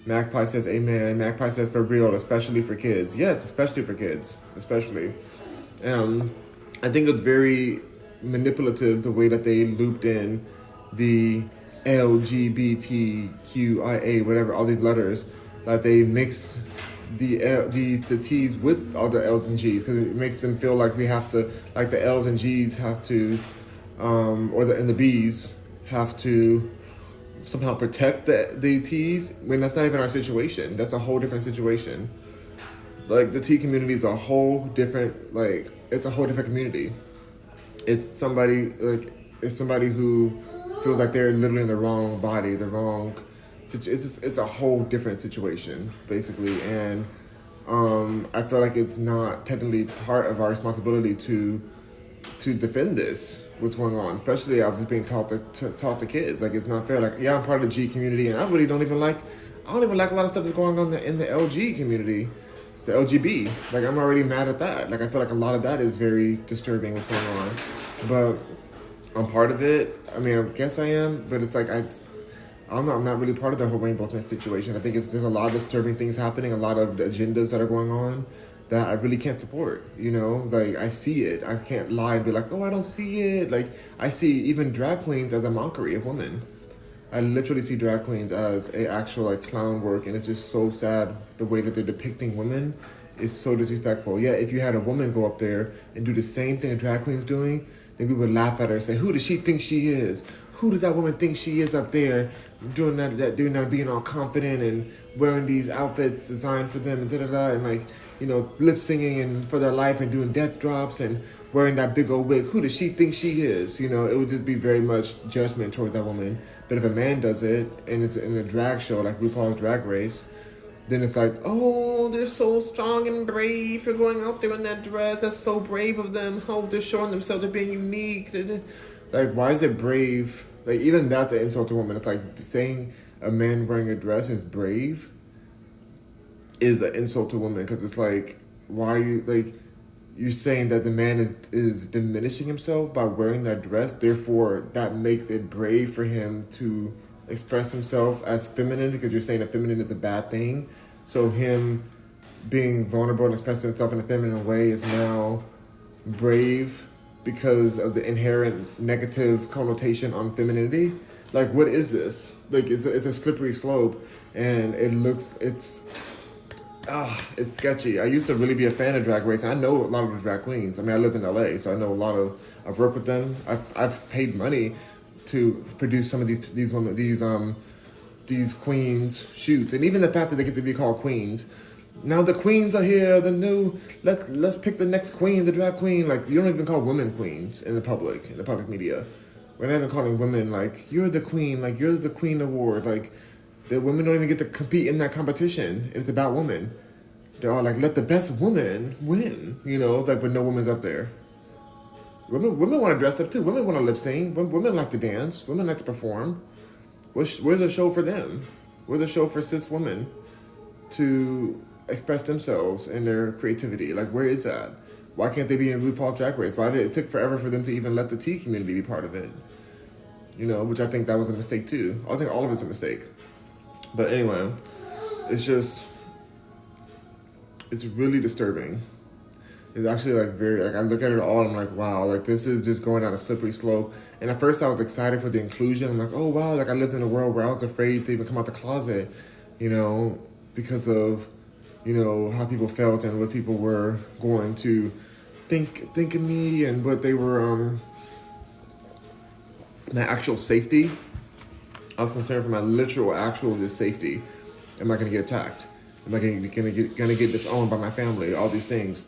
Magpie says, amen. Magpie says, for real, especially for kids. Yes, especially for kids. Especially. I think it's very manipulative the way that they looped in the LGBTQIA, whatever, all these letters, that they mix the T's with all the L's and G's, because it makes them feel like we have to, like the L's and G's have to, and the B's have to somehow protect the T's, when that's not even our situation. That's a whole different situation. Like, the T community is a whole different, it's a whole different community. It's somebody who feels like they're literally in the wrong body, it's a whole different situation, basically. And I feel like it's not technically part of our responsibility to defend what's going on. Especially, I was just being taught to kids. Like, it's not fair. Like, yeah, I'm part of the G community, and I don't even like a lot of stuff that's going on in the LG community, the LGB. Like, I'm already mad at that. Like, I feel like a lot of that is very disturbing what's going on. But I'm part of it. I mean, I guess I am, but it's like, I don't know, I'm not really part of the whole rainbow situation. I think there's a lot of disturbing things happening, a lot of agendas that are going on that I really can't support. Like, I see it. I can't lie and be like, oh, I don't see it. Like, I see even drag queens as a mockery of women. I literally see drag queens as a actual clown work, and it's just so sad the way that they're depicting women is so disrespectful. Yeah, if you had a woman go up there and do the same thing a drag queen's doing, then we would laugh at her and say, who does she think she is? Who does that woman think she is up there doing that, being all confident and wearing these outfits designed for them and da-da-da, and lip singing and for their life and doing death drops and wearing that big old wig. Who does she think she is? It would just be very much judgment towards that woman. But if a man does it and it's in a drag show like RuPaul's Drag Race, then it's like, oh, they're so strong and brave for going out there in that dress. That's so brave of them. Oh, they're showing themselves, they're being unique. Like, why is it brave? Like, even that's an insult to women. It's like saying a man wearing a dress is brave is an insult to women, because it's like, why are you, like, you're saying that the man is diminishing himself by wearing that dress, therefore that makes it brave for him to express himself as feminine, because you're saying that feminine is a bad thing. So him being vulnerable and expressing himself in a feminine way is now brave because of the inherent negative connotation on femininity. Like, what is this? Like, it's a slippery slope, and it's sketchy. I used to really be a fan of Drag Race. I know a lot of the drag queens. I mean, I lived in LA, so I know I've worked with them. I've paid money to produce some of these women, these queens shoots, and even the fact that they get to be called queens. Now the queens are here. The new let's pick the next queen, the drag queen. Like, you don't even call women queens in the public media. We're not even calling women like you're the queen, like you're the queen award, like the women don't even get to compete in that competition. It's about women. They're all like, let the best woman win, you know, like, but no woman's up there. Women want to dress up too. Women want to lip sync. Women like to dance. Women like to perform. Where's the show for them? Where's the show for cis women to express themselves and their creativity? Like, where is that? Why can't they be in RuPaul's Drag Race? Why did it take forever for them to even let the T community be part of it? You know, which I think that was a mistake too. I think all of it's a mistake. But anyway, it's just, it's really disturbing. It's actually like very, like I look at it all and I'm like, wow, like this is just going down a slippery slope. And at first I was excited for the inclusion. I'm like, oh wow, like I lived in a world where I was afraid to even come out the closet, you know, because of, you know, how people felt and what people were going to think of me and what they were, my actual safety. I was concerned for my literal, actual just safety. Am I going to get attacked? Am I going to get disowned by my family? All these things.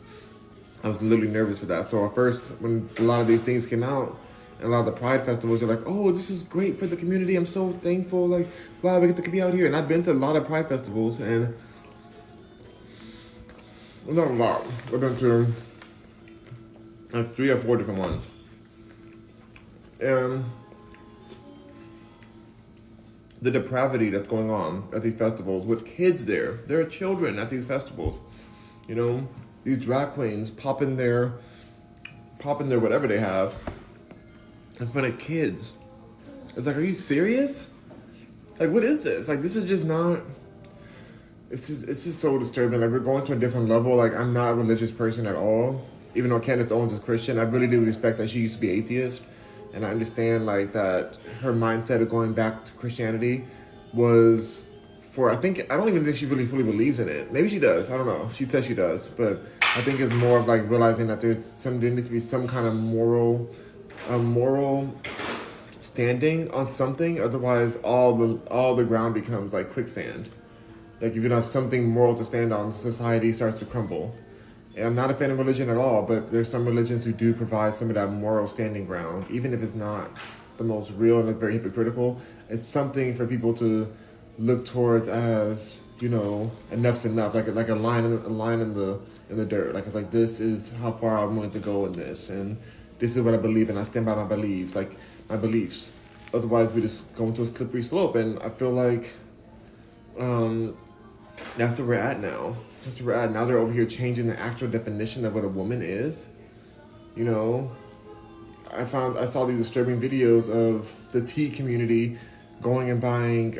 I was literally nervous for that. So at first, when a lot of these things came out, and a lot of the Pride festivals are like, oh, this is great for the community. I'm so thankful. Like, wow, we get to be out here. And I've been to a lot of Pride festivals, and not a lot. I've been to like 3 or 4 different ones. And the depravity that's going on at these festivals with kids there. There are children at these festivals. You know, these drag queens popping their whatever they have in front of kids. It's like, are you serious? Like, what is this? Like, this is just not. It's just so disturbing. Like, we're going to a different level. Like, I'm not a religious person at all. Even though Candace Owens is Christian, I really do respect that she used to be atheist. And I understand, like, that her mindset of going back to Christianity was I don't even think she really fully believes in it. Maybe she does. I don't know. She says she does. But I think it's more of, like, realizing that there needs to be some kind of moral standing on something. Otherwise, all the ground becomes, like, quicksand. Like, if you don't have something moral to stand on, society starts to crumble. And I'm not a fan of religion at all, but there's some religions who do provide some of that moral standing ground, even if it's not the most real and it's very hypocritical. It's something for people to look towards as, you know, enough's enough, like a line in the dirt. Like, it's like, this is how far I'm willing to go in this, and this is what I believe in. I stand by my beliefs, like my beliefs. Otherwise, we just go into a slippery slope, and I feel like that's where we're at now. That's where we're at. Now they're over here changing the actual definition of what a woman is. You know, I saw these disturbing videos of the tea community going and buying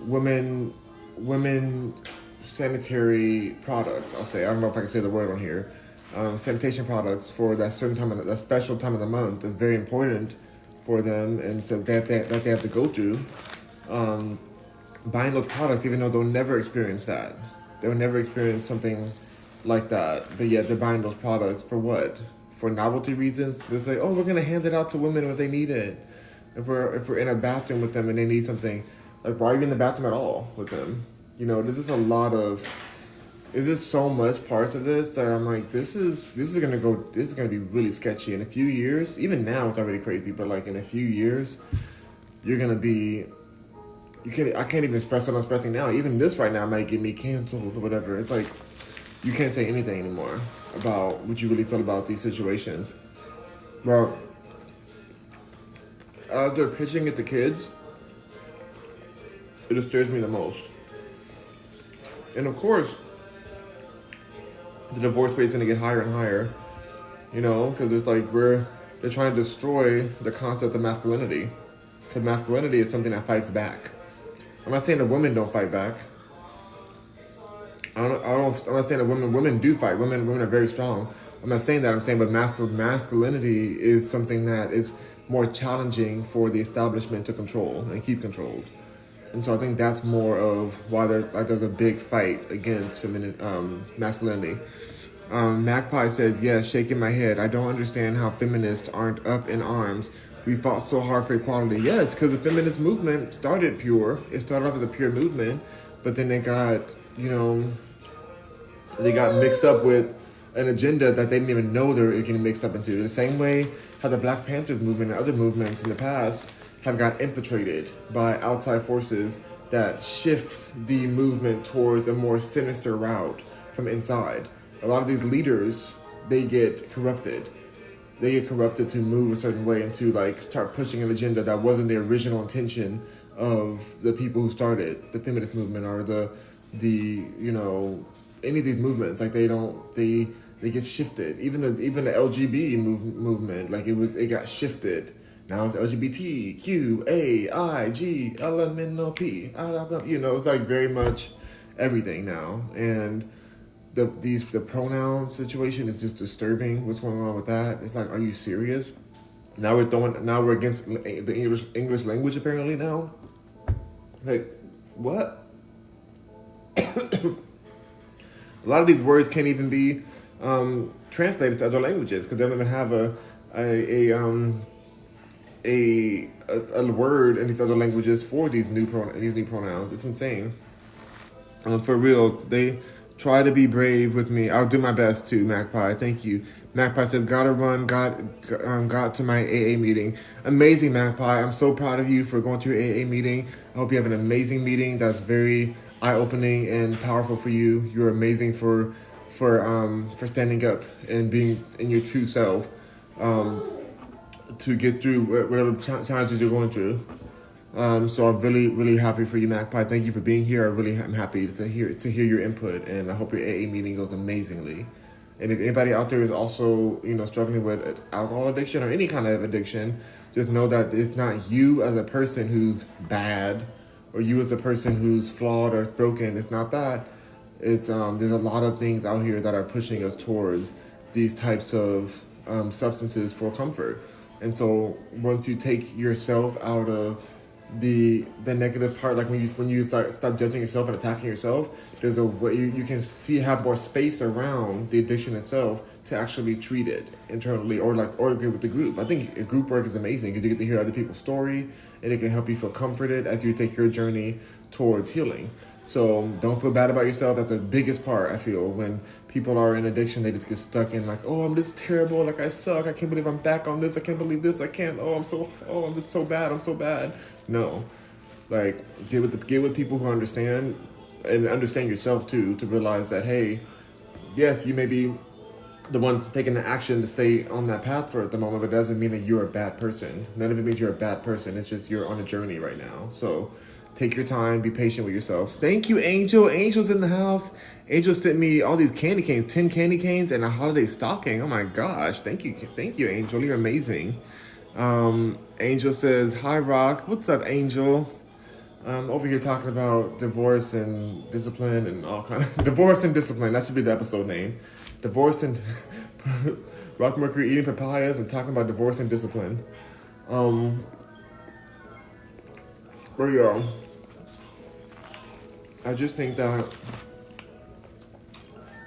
women sanitary products. I'll say, I don't know if I can say the word on here. Sanitation products for that special time of the month is very important for them, and so that they have to go through. Buying those products, even though they'll never experience that. They'll never experience something like that. But yet they're buying those products for what? For novelty reasons? They're like, oh, we're going to hand it out to women if they need it. If we're in a bathroom with them and they need something. Like, why are you in the bathroom at all with them? You know, there's just a lot of... There's just so much parts of this that I'm like, this is going to be really sketchy. In a few years, even now it's already crazy, but like in a few years, you're going to be... I can't even express what I'm expressing now. Even this right now might get me canceled or whatever. It's like, you can't say anything anymore about what you really feel about these situations. Well, as they're pitching it to kids, it disturbs me the most. And of course, the divorce rate's gonna get higher and higher, you know, because it's like they're trying to destroy the concept of masculinity. Because masculinity is something that fights back. I'm not saying that women don't fight back. I'm not saying that women do fight. Women are very strong. I'm not saying that. I'm saying, but masculinity is something that is more challenging for the establishment to control and keep controlled. And so I think that's more of why there's a big fight against masculinity. Magpie says, yes, shaking my head. I don't understand how feminists aren't up in arms. We fought so hard for equality. Yes, because the feminist movement started pure. It started off as a pure movement, but then they got mixed up with an agenda that they didn't even know they were getting mixed up into. The same way how the Black Panthers movement and other movements in the past have got infiltrated by outside forces that shift the movement towards a more sinister route from inside. A lot of these leaders, they get corrupted. They get corrupted to move a certain way and to like start pushing an agenda that wasn't the original intention of the people who started the feminist movement or the any of these movements. Like they get shifted. Even the LGBT movement, like it got shifted. Now it's LGBTQAIGLMNOP. It's like very much everything now. And the pronoun situation is just disturbing. What's going on with that? It's like, are you serious? Now we're against the English language apparently now. Like, what? A lot of these words can't even be translated to other languages because they don't even have a word in these other languages for these new pronouns. It's insane. For real, they try to be brave with me. I'll do my best too, Magpie. Thank you. Magpie says, gotta run, got to my AA meeting. Amazing, Magpie. I'm so proud of you for going to your AA meeting. I hope you have an amazing meeting that's very eye-opening and powerful for you. You're amazing for standing up and being in your true self to get through whatever challenges you're going through. So I'm really, really happy for you, Magpie. Thank you for being here. I really am happy to hear your input, and I hope your AA meeting goes amazingly. And if anybody out there is also, struggling with alcohol addiction or any kind of addiction, just know that it's not you as a person who's bad, or you as a person who's flawed or broken. It's not that. It's there's a lot of things out here that are pushing us towards these types of substances for comfort. And so once you take yourself out of the negative part, like when you stop judging yourself and attacking yourself, there's a way you can have more space around the addiction itself to actually treat it internally or get with the group. I think group work is amazing because you get to hear other people's story and it can help you feel comforted as you take your journey towards healing. So don't feel bad about yourself. That's the biggest part, I feel. When people are in addiction, they just get stuck in like, oh, I'm just terrible. Like, I suck. I can't believe I'm back on this. I can't believe this. I can't. I'm just so bad. I'm so bad. No. Like, get with people who understand and understand yourself, too, to realize that, hey, yes, you may be the one taking the action to stay on that path for the moment, but it doesn't mean that you're a bad person. None of it means you're a bad person. It's just you're on a journey right now. So take your time. Be patient with yourself. Thank you, Angel. Angel's in the house. Angel sent me all these candy canes, 10 candy canes, and a holiday stocking. Oh, my gosh. Thank you, Angel. You're amazing. Angel says, hi, Rock. What's up, Angel? Over here talking about divorce and discipline and all kind of... Divorce and discipline. That should be the episode name. Divorce and... Rock Mercury eating papayas and talking about divorce and discipline. Where you go? I just think that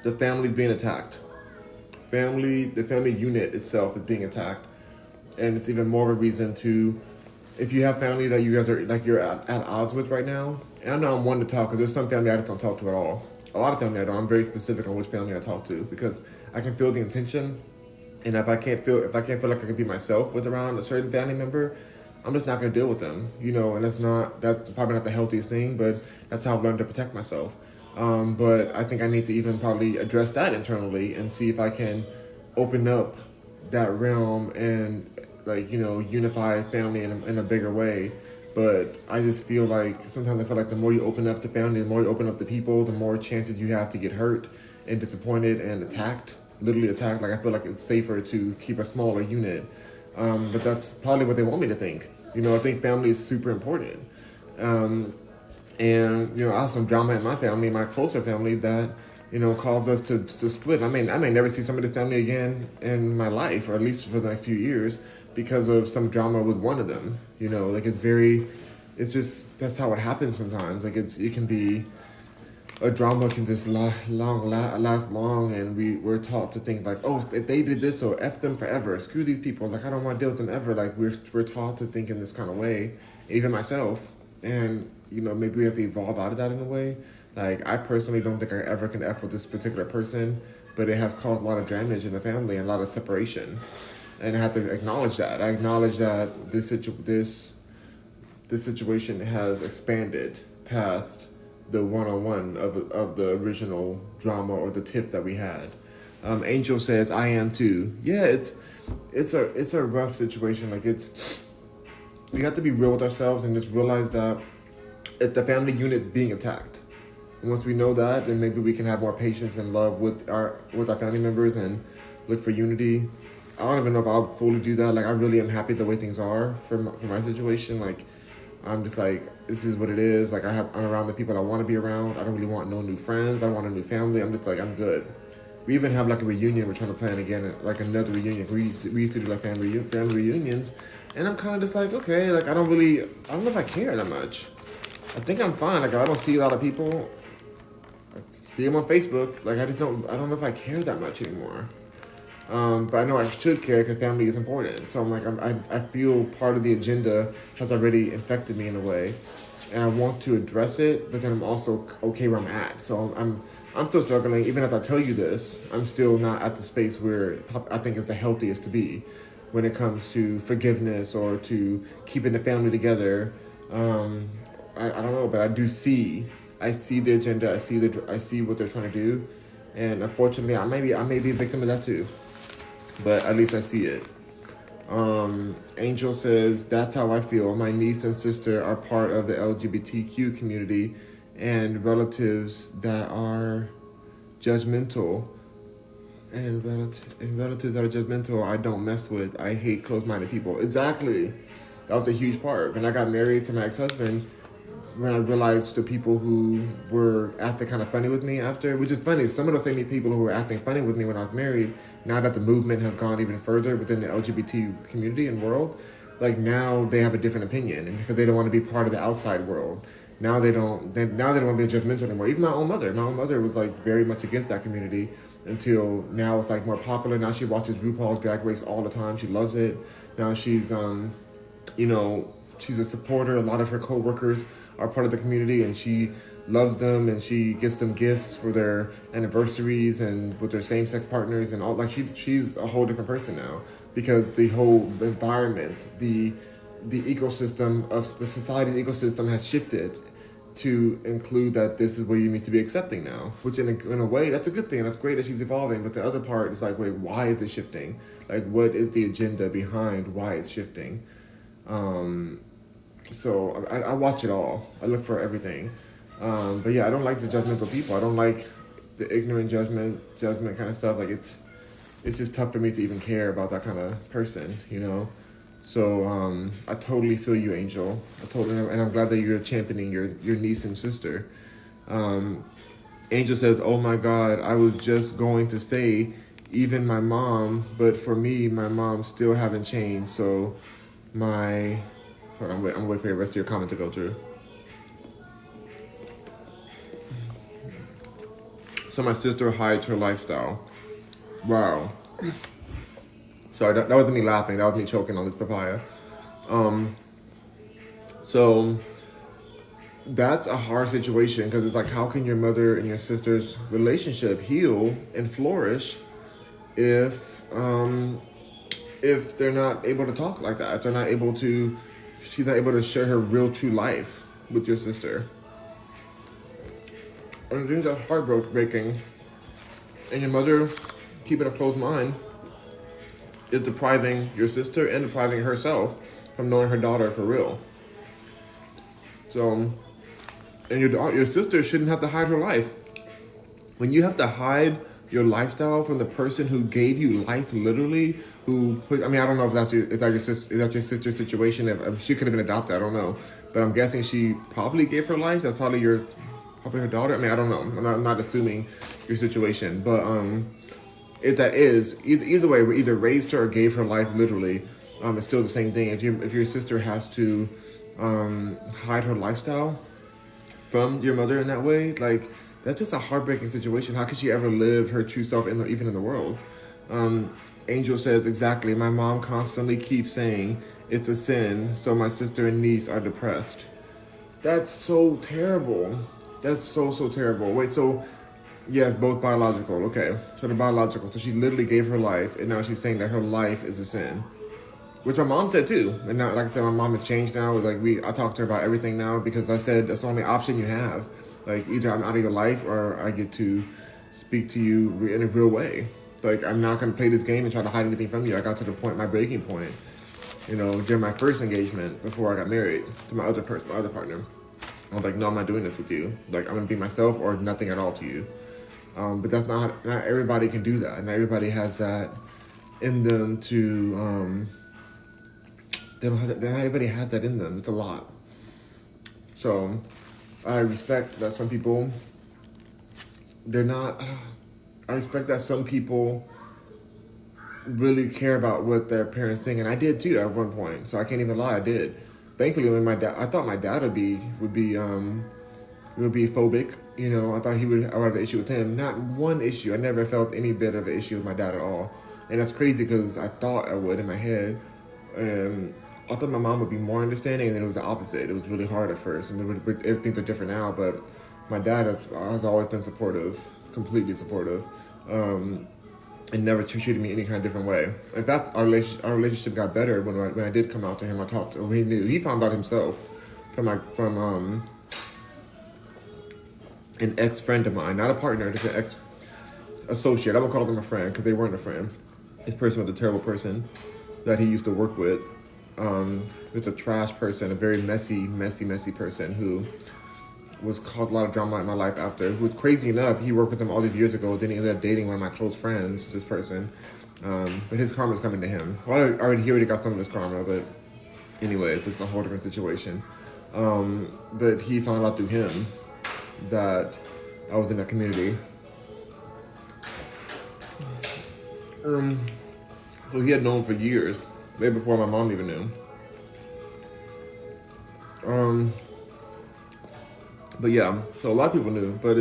the family's being attacked. The family unit itself is being attacked. And it's even more of a reason to, if you have family that you guys are, like you're at odds with right now, and I know I'm one to talk because there's some family I just don't talk to at all. A lot of family I don't. I'm very specific on which family I talk to because I can feel the intention. And if I can't feel like I can be myself with around a certain family member, I'm just not going to deal with them, and that's probably not the healthiest thing, but that's how I've learned to protect myself. But I think I need to even probably address that internally and see if I can open up that realm and unify family in a bigger way. But I just feel like sometimes the more you open up to family, the more you open up to people, the more chances you have to get hurt and disappointed and attacked, literally attacked. Like I feel like it's safer to keep a smaller unit. But that's probably what they want me to think. I think family is super important. And I have some drama in my family, my closer family, that caused us to split. I may never see some of this family again in my life, or at least for the next few years, because of some drama with one of them. It's just that's how it happens sometimes. Like it can be. A drama can just last long, and we're taught to think like, oh, if they did this, so F them forever. Screw these people. Like, I don't want to deal with them ever. Like, we're taught to think in this kind of way, even myself. And, maybe we have to evolve out of that in a way. Like, I personally don't think I ever can F with this particular person, but it has caused a lot of damage in the family and a lot of separation. and I have to acknowledge that. I acknowledge that this situation has expanded past the one-on-one of the original drama or the tip that we had. Angel says, "I am too." Yeah, it's a rough situation. Like we have to be real with ourselves and just realize that if the family unit's being attacked. And once we know that, then maybe we can have more patience and love with our family members and look for unity. I don't even know if I'll fully do that. Like I really am happy the way things are for my situation. Like I'm just like, this is what it is. Like I'm around the people I want to be around. I don't really want no new friends. I don't want a new family. I'm just like, I'm good. We even have like a reunion we're trying to plan again, like another reunion. We used to do like family reunions, and I'm kind of just like, okay, like I don't know if I care that much. I think I'm fine. Like I don't see a lot of people. I see them on Facebook. Like I don't know if I care that much anymore. But I know I should care because family is important. So I'm like, I feel part of the agenda has already infected me in a way, and I want to address it. But then I'm also okay where I'm at. So I'm still struggling. Even as I tell you this, I'm still not at the space where I think is the healthiest to be when it comes to forgiveness or to keeping the family together. I don't know, but I see the agenda. I see what they're trying to do, and unfortunately, I may be a victim of that too. But at least I see it. Angel says, "That's how I feel. My niece and sister are part of the LGBTQ community, and relatives that are judgmental, and relatives that are judgmental, I don't mess with. I hate closed-minded people." Exactly. That was a huge part. When I got married to my ex-husband, when I realized the people who were acting kind of funny with me after, which is funny, some of those same people who were acting funny with me when I was married, now that the movement has gone even further within the LGBT community and world, like now they have a different opinion, and because they don't want to be part of the outside world. Now they don't want to be judgmental anymore. Even my own mother was like very much against that community until now it's like more popular. Now she watches RuPaul's Drag Race all the time. She loves it. Now she's you know, she's a supporter. A lot of her coworkers are part of the community, and she loves them, and she gets them gifts for their anniversaries and with their same-sex partners and all. Like she's a whole different person now because the whole environment, the ecosystem of the society ecosystem has shifted to include that this is where you need to be accepting now, which in a way that's a good thing. That's great that she's evolving, but the other part is like, wait, why is it shifting? Like, what is the agenda behind why it's shifting? So I watch it all. I look for everything. But yeah, I don't like the judgmental people. I don't like the ignorant judgment kind of stuff. Like it's just tough for me to even care about that kind of person, you know? So I totally feel you, Angel. And I'm glad that you're championing your niece and sister. Angel says, "Oh my God, I was just going to say, even my mom, but for me, my mom still haven't changed. So my..." Hold on, I'm waiting for the rest of your comment to go through. So my sister hides her lifestyle. Wow. Sorry, that wasn't me laughing. That was me choking on this papaya. So that's a hard situation because it's like, how can your mother and your sister's relationship heal and flourish if they're not able to talk like that? If they're not able to, she's not able to share her real true life with your sister. And I think that's heartbreaking. And your mother keeping a closed mind is depriving your sister and depriving herself from knowing her daughter for real. So, and your sister shouldn't have to hide her life. When you have to hide your lifestyle from the person who gave you life, literally, who put, I mean, I don't know if that's your sister's situation. If she could have been adopted, I don't know. But I'm guessing she probably gave her life. That's probably her daughter. I mean, I don't know. I'm not assuming your situation, but if that is either way, we either raised her or gave her life literally. It's still the same thing. If your sister has to hide her lifestyle from your mother in that way, like that's just a heartbreaking situation. How could she ever live her true self even in the world? Angel says, exactly. My mom constantly keeps saying it's a sin, so my sister and niece are depressed. That's so terrible. That's so terrible. Wait, so Yes, both biological. Okay, so the biological. So she literally gave her life, and now she's saying that her life is a sin, which my mom said too. And now, like I said, my mom has changed now. Like I talk to her about everything now because I said that's the only option you have. Like either I'm out of your life or I get to speak to you in a real way. Like I'm not gonna play this game and try to hide anything from you. I got to the point, my breaking point. During my first engagement before I got married to my other person, my other partner. I was like, no, I'm not doing this with you. Like I'm gonna be myself or nothing at all to you. But that's not everybody can do that. Not everybody has that in them to. They don't have that. Not everybody has that in them. It's a lot. So I respect that some people. They're not. I respect that some people really care about what their parents think, and I did too at one point. So I can't even lie, I did. Thankfully, when I thought my dad would be phobic. I thought I would have an issue with him. Not one issue. I never felt any bit of an issue with my dad at all. And that's crazy because I thought I would in my head. I thought my mom would be more understanding, and then it was the opposite. It was really hard at first, and things are different now. But my dad has always been supportive, completely supportive, and never treated me any kind of different way. In fact, our relationship got better when I did come out to him. I talked to him. He knew. He found out himself from an ex-friend of mine, not a partner, just an ex-associate. I won't call them a friend because they weren't a friend. This person was a terrible person that he used to work with. It's a trash person, a very messy person who caused a lot of drama in my life after. Who was crazy enough, he worked with them all these years ago, then he ended up dating one of my close friends, this person. But his karma's coming to him. Well, he already got some of his karma, but anyways, it's a whole different situation. But he found out through him that I was in that community. So he had known for years, way before my mom even knew. But yeah, so a lot of people knew, but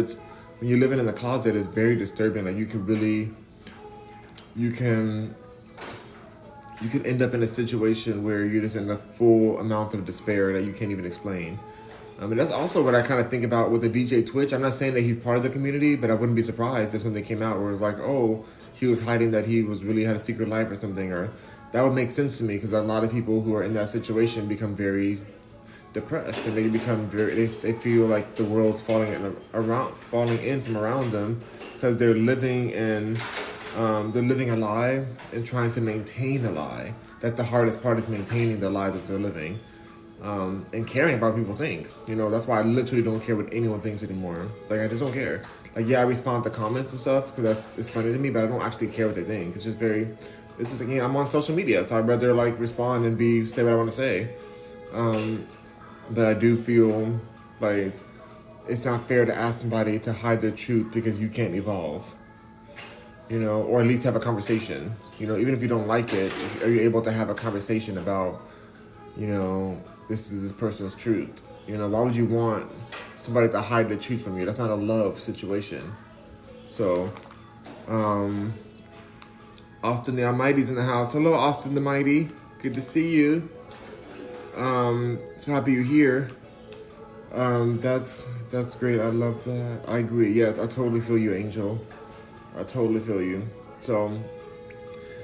when you're living in the closet, it's very disturbing. Like you can end up in a situation where you're just in a full amount of despair that you can't even explain. And that's also what I kind of think about with the DJ Twitch. I'm not saying that he's part of the community, but I wouldn't be surprised if something came out where it's like, oh, he was hiding that he really had a secret life or something, or that would make sense to me because a lot of people who are in that situation become very depressed and they feel like the world's falling in from around them because they're living a lie and trying to maintain a lie. That's the hardest part, is maintaining the lie that they're living. And caring about what people think. That's why I literally don't care what anyone thinks anymore. Like, I just don't care. Like, yeah, I respond to comments and stuff because it's funny to me, but I don't actually care what they think. Again, I'm on social media, so I'd rather, respond and say what I want to say. But I do feel like it's not fair to ask somebody to hide their truth because you can't evolve. Or at least have a conversation. Even if you don't like it, are you able to have a conversation about, this is this person's truth? Why would you want somebody to hide the truth from you? That's not a love situation. So, Austin the Almighty's in the house. Hello, Austin the Mighty. Good to see you. So happy you're here. That's great. I love that. I agree. Yeah, I totally feel you, Angel. I totally feel you. So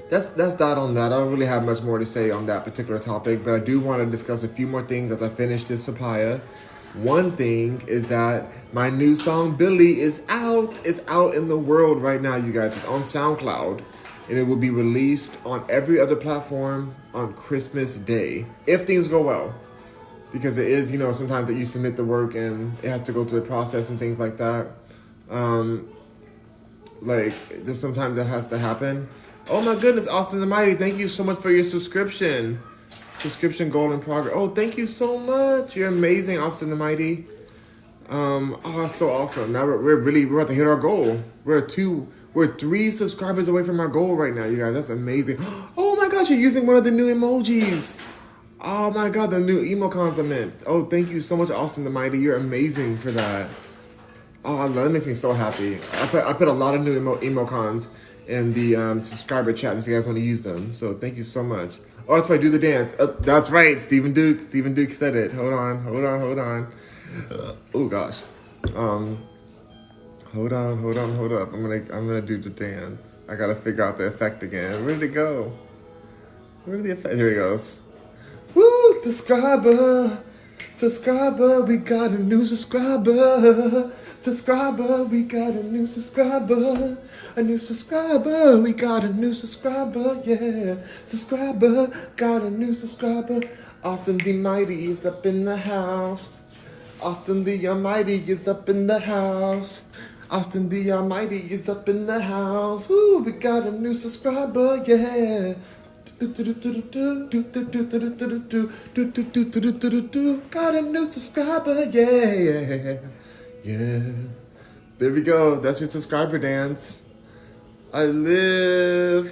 that's that on that. I don't really have much more to say on that particular topic, but I do want to discuss a few more things as I finish this papaya. One thing is that my new song, Billy, is out. It's out in the world right now, you guys. It's on SoundCloud, and it will be released on every other platform on Christmas Day, if things go well. Because it is, sometimes that you submit the work and it has to go through the process and things like that. There's sometimes that has to happen. Oh my goodness, Austin the Mighty, thank you so much for your subscription. Subscription goal in progress. Oh, thank you so much. You're amazing, Austin the Mighty. That's so awesome. Now we're about to hit our goal. We're 3 subscribers away from our goal right now, you guys. That's amazing. Oh my gosh, you're using one of the new emojis. Oh my god, the new emojis I meant. Oh, thank you so much, Austin the Mighty. You're amazing for that. Oh, that makes me so happy. I put a lot of new emojis in the subscriber chat if you guys want to use them. So thank you so much. Oh, that's right, do the dance. That's right, Stephen Duke. Stephen Duke said it. Hold on. Oh gosh. Hold on, hold on, hold up. I'm gonna do the dance. I gotta figure out the effect again. Where did it go? Where did the effect? Here he goes. Woo! Subscriber, subscriber, we got a new subscriber. Subscriber, we got a new subscriber. A new subscriber, we got a new subscriber. Yeah, subscriber, got a new subscriber. Austin the Mighty is up in the house. Austin the Almighty is up in the house. Austin the Almighty is up in the house. Woo, we got a new subscriber, yeah. Got a new subscriber, yeah. Yeah. There we go. That's your subscriber dance. I live.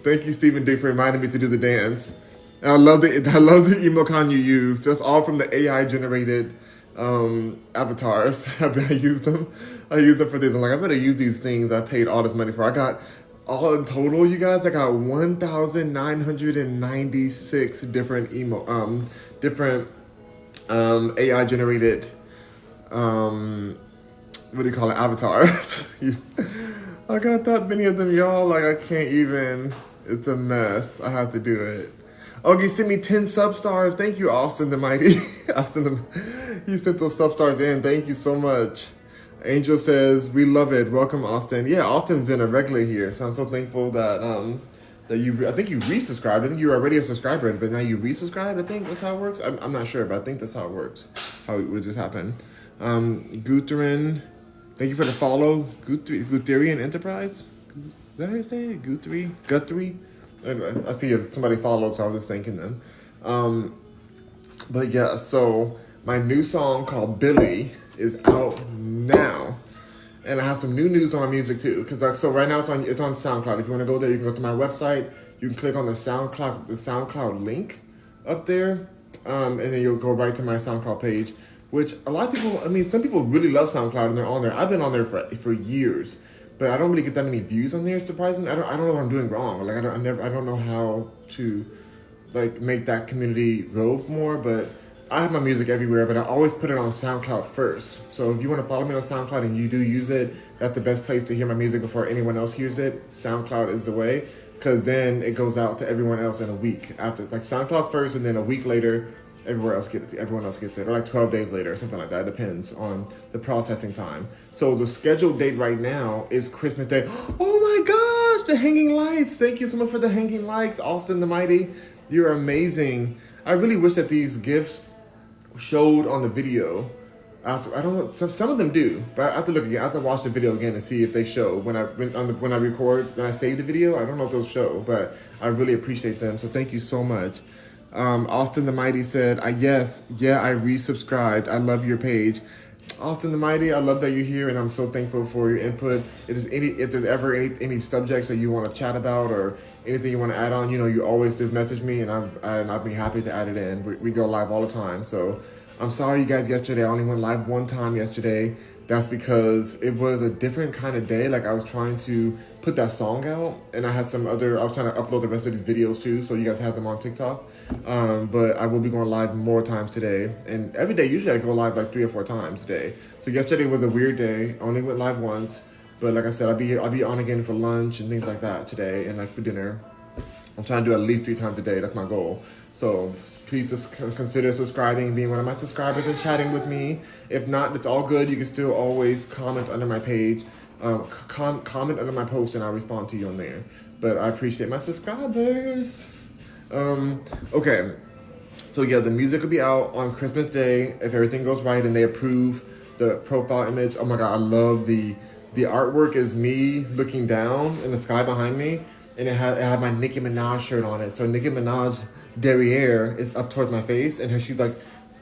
Thank you, Stephen D, for reminding me to do the dance. And I love the emoticon you used. Just all from the AI generated avatars. I use them. I use them for this. I'm like, I better use these things I paid all this money for. I got all in total, you guys. I got 1,996 different AI generated what do you call it, avatars. I got that many of them, y'all. Like, I can't even. It's a mess. I have to do it. Oh, you sent me 10 substars. Thank you, Austin the Mighty. You sent those substars in. Thank you so much. Angel says, we love it. Welcome, Austin. Yeah, Austin's been a regular here, so I'm so thankful that I think you resubscribed. I think you were already a subscriber, but now you resubscribed. I think that's how it works. I'm not sure, but I think that's how it works. How it would just happen. Gutherin, thank you for the follow. Gutherian Enterprise? Is that how you say it? Guthrie? Anyway, I see if somebody followed, so I was just thanking them. But yeah, so my new song called Billy is out now. And I have some new news on my music too. So right now it's on SoundCloud. If you want to go there, you can go to my website. You can click on the SoundCloud link up there. And then you'll go right to my SoundCloud page. Which a lot of people, some people really love SoundCloud and they're on there. I've been on there for years. But I don't really get that many views on there, surprisingly. I don't know what I'm doing wrong. Like I don't know how to like make that community grow more, but I have my music everywhere, but I always put it on SoundCloud first. So if you want to follow me on SoundCloud and you do use it, that's the best place to hear my music before anyone else hears it. SoundCloud is the way, because then it goes out to everyone else in a week after. Like SoundCloud first, and then a week later, everyone else gets it, or like 12 days later, or something like that. It depends on the processing time. So the scheduled date right now is Christmas Day. Oh my gosh, the hanging lights. Thank you so much for the hanging lights, Austin the Mighty. You're amazing. I really wish that these gifts showed on the video. I don't know, some of them do, but I have to look again. I have to watch the video again and see if they show when I save the video. I don't know if those show, but I really appreciate them. So thank you so much. Austin the Mighty said, I resubscribed. I love your page. Austin the Mighty, I love that you're here, and I'm so thankful for your input. If there's ever any subjects that you want to chat about or anything you want to add on, you always just message me, and I'll be happy to add it in. We go live all the time, so I'm sorry you guys yesterday. I only went live one time yesterday. That's because it was a different kind of day. Like I was trying to put that song out, and I was trying to upload the rest of these videos too, so you guys have them on TikTok. But I will be going live more times today, and every day. Usually I go live like 3 or 4 times a day. So yesterday was a weird day. I only went live once, but like I said, I'll be on again for lunch and things like that today, and like for dinner. I'm trying to do at least 3 times a day. That's my goal. So please just consider subscribing, being one of my subscribers, and chatting with me. If not, it's all good. You can still always comment under my page. Comment under my post, and I'll respond to you on there. But I appreciate my subscribers. Okay. So yeah, the music will be out on Christmas Day if everything goes right and they approve the profile image. Oh my God, I love the artwork is me looking down in the sky behind me. And it had my Nicki Minaj shirt on it. So Nicki Minaj derriere is up towards my face, and she's like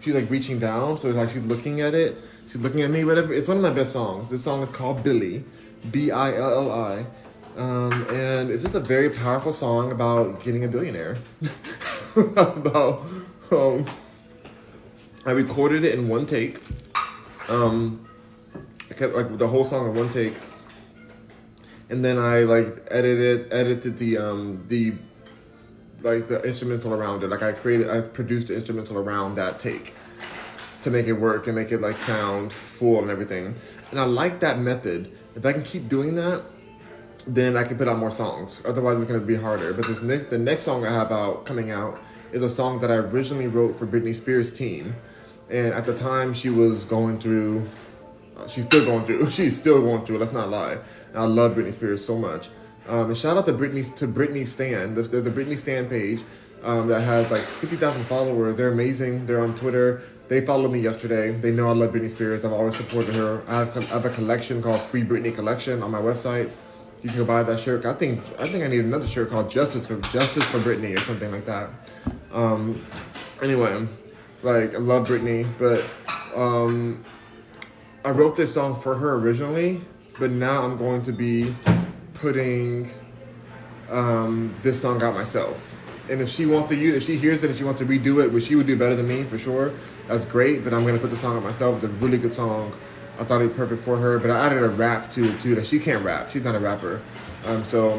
reaching down. So it's like she's looking at it. She's looking at me. Whatever. It's one of my best songs. This song is called Billy, Billi, and it's just a very powerful song about getting a billionaire. I recorded it in one take. I kept like the whole song in one take. And then I edited the instrumental around it. Like I produced the instrumental around that take to make it work and make it like sound full and everything. And I like that method. If I can keep doing that, then I can put out more songs. Otherwise, it's going to be harder. But the next song I have coming out is a song that I originally wrote for Britney Spears' team. And at the time, she was going through, she's still going through, let's not lie. And I love Britney Spears so much. And shout out to Britney Stan. There's a Britney Stan page that has like 50,000 followers. They're amazing. They're on Twitter. They followed me yesterday. They know I love Britney Spears. I've always supported her. I have a collection called Free Britney Collection on my website. You can go buy that shirt. I think I need another shirt called Justice for Britney or something like that. Anyway, like I love Britney, but I wrote this song for her originally, but now I'm going to be putting this song out myself. And if she wants to use, if she hears it and she wants to redo it, which she would do better than me for sure, that's great. But I'm gonna put the song out myself. It's a really good song. I thought it'd be perfect for her, but I added a rap to it too. That she can't rap. She's not a rapper. So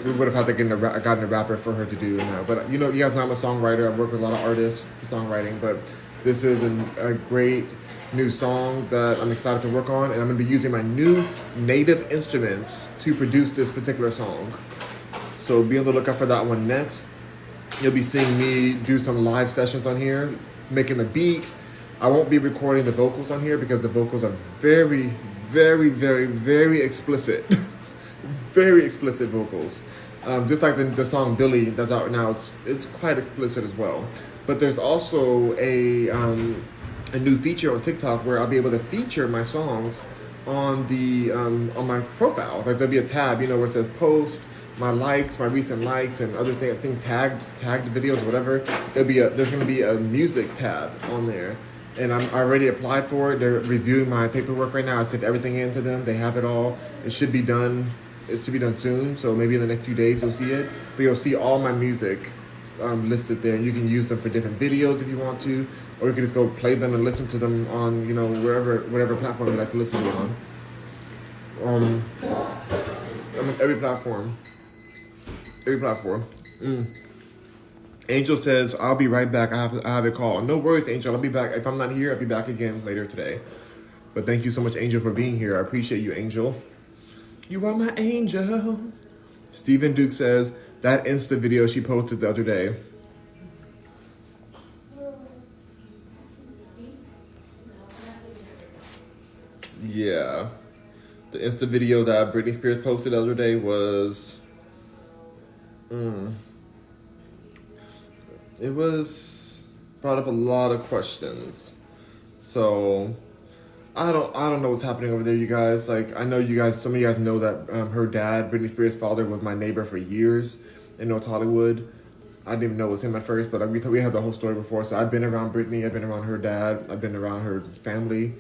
we would have had to gotten a rapper for her to do now. But you know, you guys know I'm a songwriter. I work with a lot of artists for songwriting. But this is a great new song that I'm excited to work on, and I'm gonna be using my new native instruments to produce this particular song. So be on the lookout for that one next. You'll be seeing me do some live sessions on here, making the beat. I won't be recording the vocals on here because the vocals are very, very, very, very explicit. Very explicit vocals. Just like the song Billy that's out now, it's quite explicit as well. But there's also a new feature on TikTok where I'll be able to feature my songs on on my profile. Like there'll be a tab, you know, where it says post, my likes, my recent likes, and other things. I think tagged videos, or whatever. There's gonna be a music tab on there, and I already applied for it. They're reviewing my paperwork right now. I sent everything in to them. They have it all. It should be done. It should be done soon. So maybe in the next few days you'll see it. But you'll see all my music listed there. You can use them for different videos if you want to, or you can just go play them and listen to them on, you know, whatever platform you like to listen to it on. I mean, every platform. Angel says, I'll be right back. I have a call. No worries, Angel. I'll be back. If I'm not here, I'll be back again later today. But thank you so much, Angel, for being here. I appreciate you, Angel. You are my angel. Stephen Duke says, that Insta video she posted the other day. Yeah. The Insta video that Britney Spears posted the other day was... It brought up a lot of questions. So I don't know what's happening over there, you guys. Like, I know you guys, some of you guys know that her dad, Britney Spears' father, was my neighbor for years in North Hollywood. I didn't even know it was him at first, but we had the whole story before. So I've been around Britney, I've been around her dad, I've been around her family.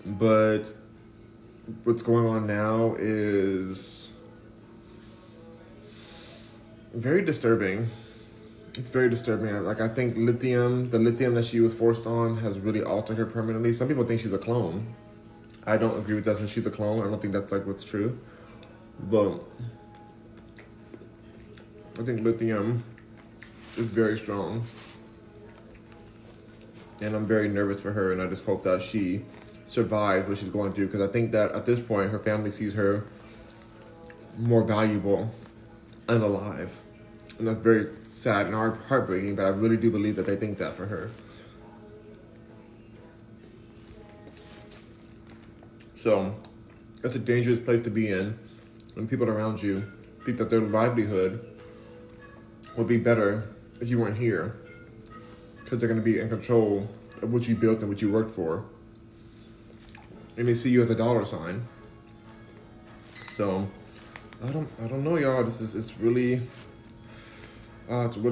But what's going on now is very disturbing. It's very disturbing. Like, I think the lithium that she was forced on has really altered her permanently. Some people think she's a clone. I don't agree with that. So she's a clone. I don't think that's like what's true. But I think lithium is very strong. And I'm very nervous for her, and I just hope that she survives what she's going through, because I think that at this point her family sees her more valuable and alive. And that's very sad and heartbreaking, but I really do believe that they think that for her. So that's a dangerous place to be in when people around you think that their livelihood would be better if you weren't here, because they're going to be in control of what you built and what you worked for, and they see you as a dollar sign. So I don't know, y'all. It's really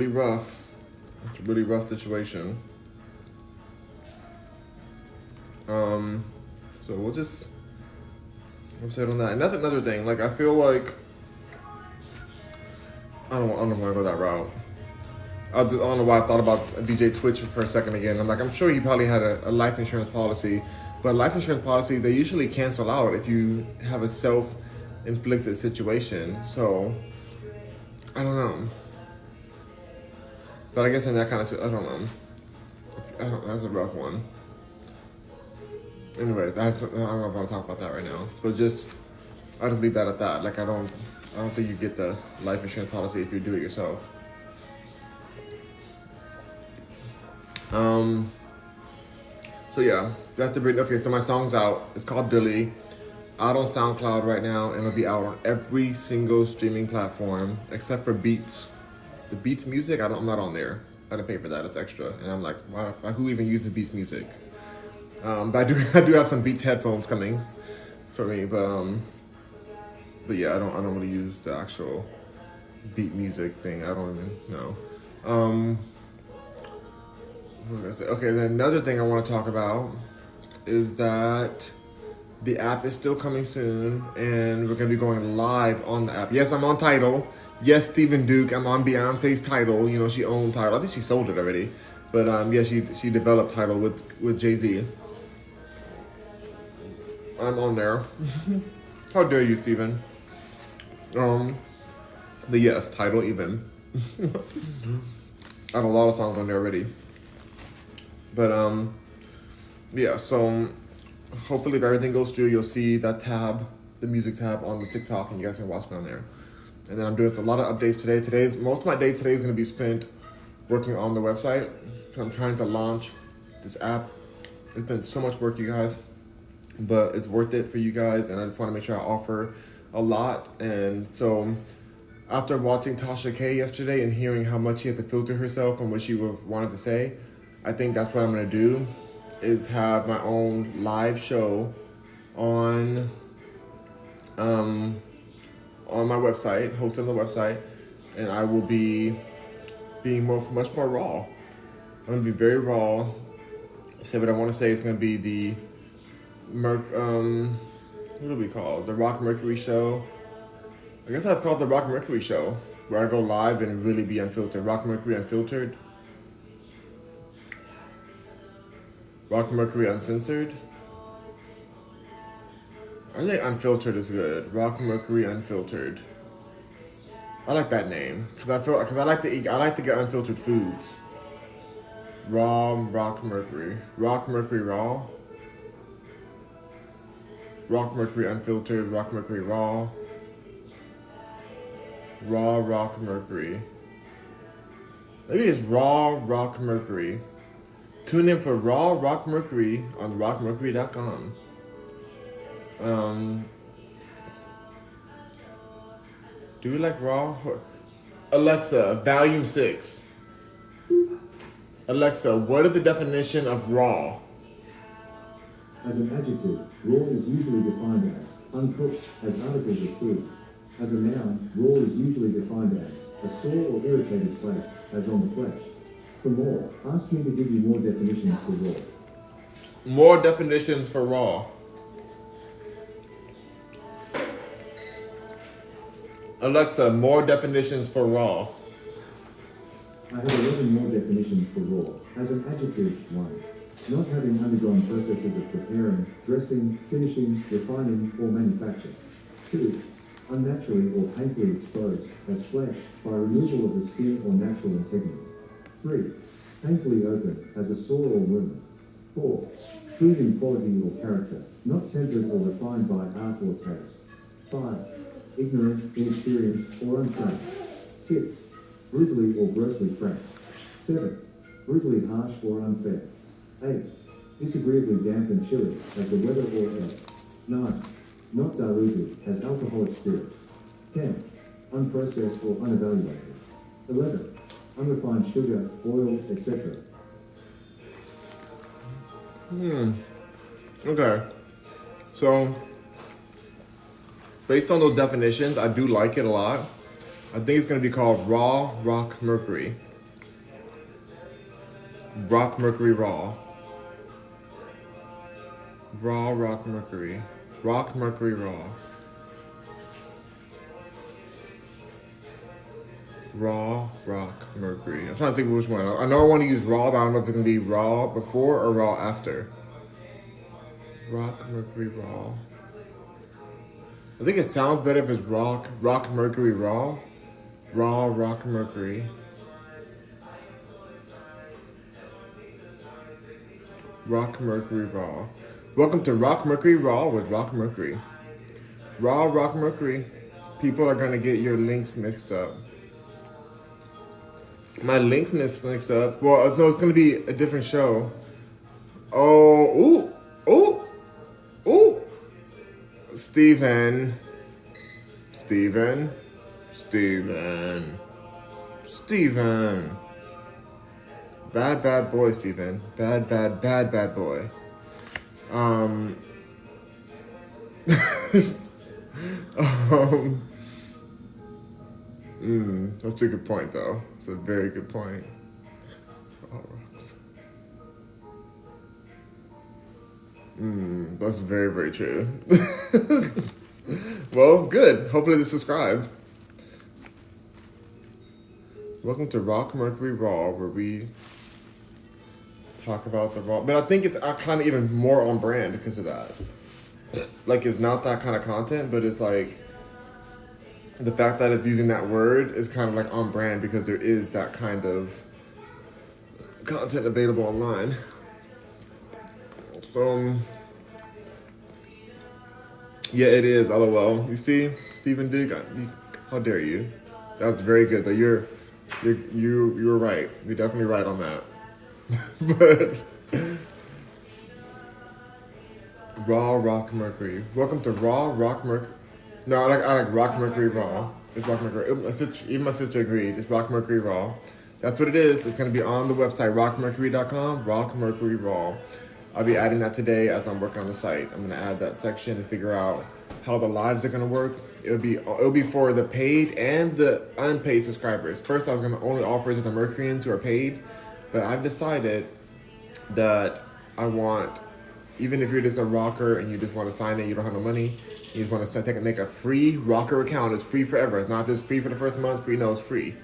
rough. It's a really rough situation. So we'll say it on that. And that's another thing. Like, I feel like I don't want to go that route. I don't know why I thought about DJ Twitch for a second again. I'm sure he probably had a life insurance policy, but life insurance policy, they usually cancel out if you have a self-inflicted situation. So I don't know. But I guess in that kind of, I don't know. That's a rough one. Anyways, I don't know if I want to talk about that right now, but I just leave that at that. Like I don't think you get the life insurance policy if you do it yourself. So yeah, that's the bring. Okay, so my song's out. It's called Billy. Out on SoundCloud right now, and it'll be out on every single streaming platform except for Beats. The Beats Music, I'm not on there. I had to pay for that. It's extra, and I'm like, why who even uses Beats Music? But I do have some Beats headphones coming for me, but yeah, I don't really use the actual Beat Music thing. I don't even know. What was I say? Okay, then another thing I want to talk about is that the app is still coming soon, and we're gonna be going live on the app. Yes, I'm on Tidal. Yes, Stephen Duke. I'm on Beyonce's Tidal. You know, she owned Tidal. I think she sold it already, but yeah, she developed Tidal with Jay-Z. I'm on there. How dare you, Stephen? But yes, Tidal even. I have a lot of songs on there already. But yeah, so hopefully if everything goes through, you'll see that tab, the music tab on the TikTok, and you guys can watch me on there. And then I'm doing a lot of updates today. Most of my day today is going to be spent working on the website. So I'm trying to launch this app. It's been so much work, you guys, but it's worth it for you guys, and I just want to make sure I offer a lot. And so after watching Tasha K yesterday and hearing how much she had to filter herself and what she wanted to say, I think that's what I'm going to do, is have my own live show on my website, hosted on the website, and I will be being much more raw. I'm going to be very raw. Say what I want to say. It's going to be the what do we call it? The Rock Mercury show. I guess that's called the Rock Mercury show, where I go live and really be unfiltered. Rock Mercury Unfiltered. Rock Mercury Uncensored. I think Unfiltered is good. Rock Mercury Unfiltered. I like that name because I like to eat. I like to get unfiltered foods. Rock Mercury Raw. Rock Mercury Unfiltered. Rock Mercury Raw. Raw Rock Mercury. Maybe it's Raw Rock Mercury. Tune in for Raw Rock Mercury on rockmercury.com. Do we like Raw? Alexa, Volume 6. Alexa, what is the definition of raw? As an adjective, raw is usually defined as uncooked, as articles of food. As a noun, raw is usually defined as a sore or irritated place, as on the flesh. For more, ask me to give you more definitions for raw. More definitions for raw. Alexa, more definitions for raw. I have 11 more definitions for raw. As an adjective, 1. Not having undergone processes of preparing, dressing, finishing, refining, or manufacture. 2. Unnaturally or painfully exposed, as flesh, by removal of the skin or natural integument. 3. Painfully open, as a sore or wound. 4. Crude in quality or character, not tempered or refined by art or taste. 5. Ignorant, inexperienced, or untrained. 6. Brutally or grossly frank. 7. Brutally harsh or unfair. 8. Disagreeably damp and chilly, as the weather or air. 9. Not diluted, as alcoholic spirits. 10. Unprocessed or unevaluated. 11. Unrefined sugar, oil, etc. Okay. So, based on those definitions, I do like it a lot. I think it's going to be called Raw Rock Mercury. Rock Mercury Raw. Raw Rock Mercury. Rock Mercury Raw. Raw Rock Mercury. I'm trying to think of which one. I know I want to use raw, but I don't know if it's going to be raw before or raw after. Rock Mercury Raw. I think it sounds better if it's Rock Mercury Raw. Raw Rock Mercury. Rock Mercury Raw. Welcome to Rock Mercury Raw with Rock Mercury. Raw Rock Mercury. People are gonna get your links mixed up. My links mixed up. Well, no, it's gonna be a different show. Oh, ooh, ooh, ooh. Steven. Bad boy, Steven. Bad boy. That's a good point, though. It's a very good point. That's very, very true. Well, good. Hopefully they subscribe. Welcome to Rock Mercury Raw, where we talk about the raw. But I think it's kind of even more on brand because of that. Like, it's not that kind of content, but it's like the fact that it's using that word is kind of like on brand because there is that kind of content available online. So, yeah, it is. LOL. You see, Stephen Digg, how dare you? That's very good. Though you were right. You're definitely right on that. But Raw Rock Mercury. Welcome to Raw Rock Mercury. No, I like Rock Mercury Raw. It's Rock Mercury. Even my sister agreed. It's Rock Mercury Raw. That's what it is. It's going to be on the website, rockmercury.com, Rock Mercury Raw. I'll be adding that today as I'm working on the site. I'm going to add that section and figure out how the lives are going to work. It'll be for the paid and the unpaid subscribers. First, I was going to only offer it to the Mercuryans who are paid, but I've decided that I want, even if you're just a rocker and you just want to sign in, you don't have no money, you just want to make a free rocker account. It's free forever. It's not just free for the first month. Free, no, it's free.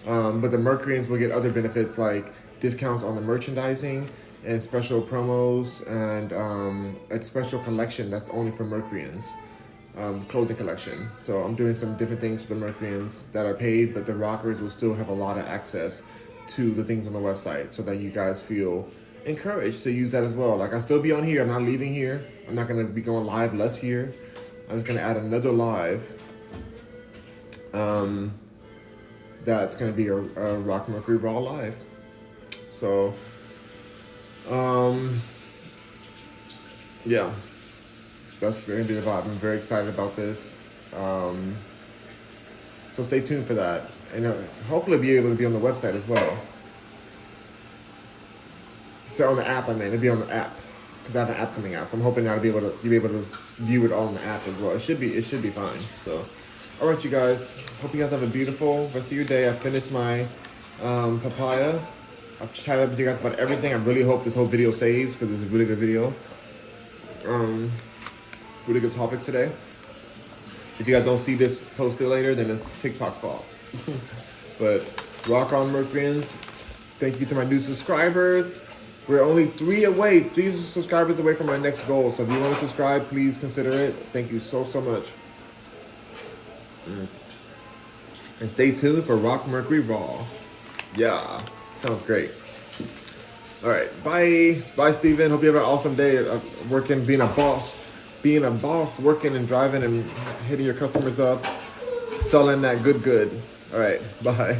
But the Mercuryans will get other benefits like discounts on the merchandising and special promos and a special collection that's only for Mercuryans, clothing collection. So I'm doing some different things for the Mercuryans that are paid, but the rockers will still have a lot of access to the things on the website so that you guys feel encouraged to use that as well. Like, I'll still be on here. I'm not leaving here. I'm not going to be going live less here. I'm just going to add another live. That's going to be a Rock Mercury Raw live. So, yeah, that's going to be the vibe. I'm very excited about this. So stay tuned for that. And hopefully be able to be on the website as well. So on the app, it'll be on the app. Because I have an app coming out. So I'm hoping you'll be able to view it all on the app as well. It should be fine. So, all right, you guys. Hope you guys have a beautiful rest of your day. I finished my papaya. I've chatted with you guys about everything. I really hope this whole video saves because it's a really good video. Really good topics today. If you guys don't see this posted later, then it's TikTok's fault. But rock on, Mercuryans. Thank you to my new subscribers. We're only 3 subscribers away from our next goal. So if you want to subscribe, please consider it. Thank you so much. And stay tuned for Rock Mercury Raw. Yeah, sounds great. All right, bye. Bye, Steven. Hope you have an awesome day working, being a boss, working and driving and hitting your customers up, selling that good. All right, bye.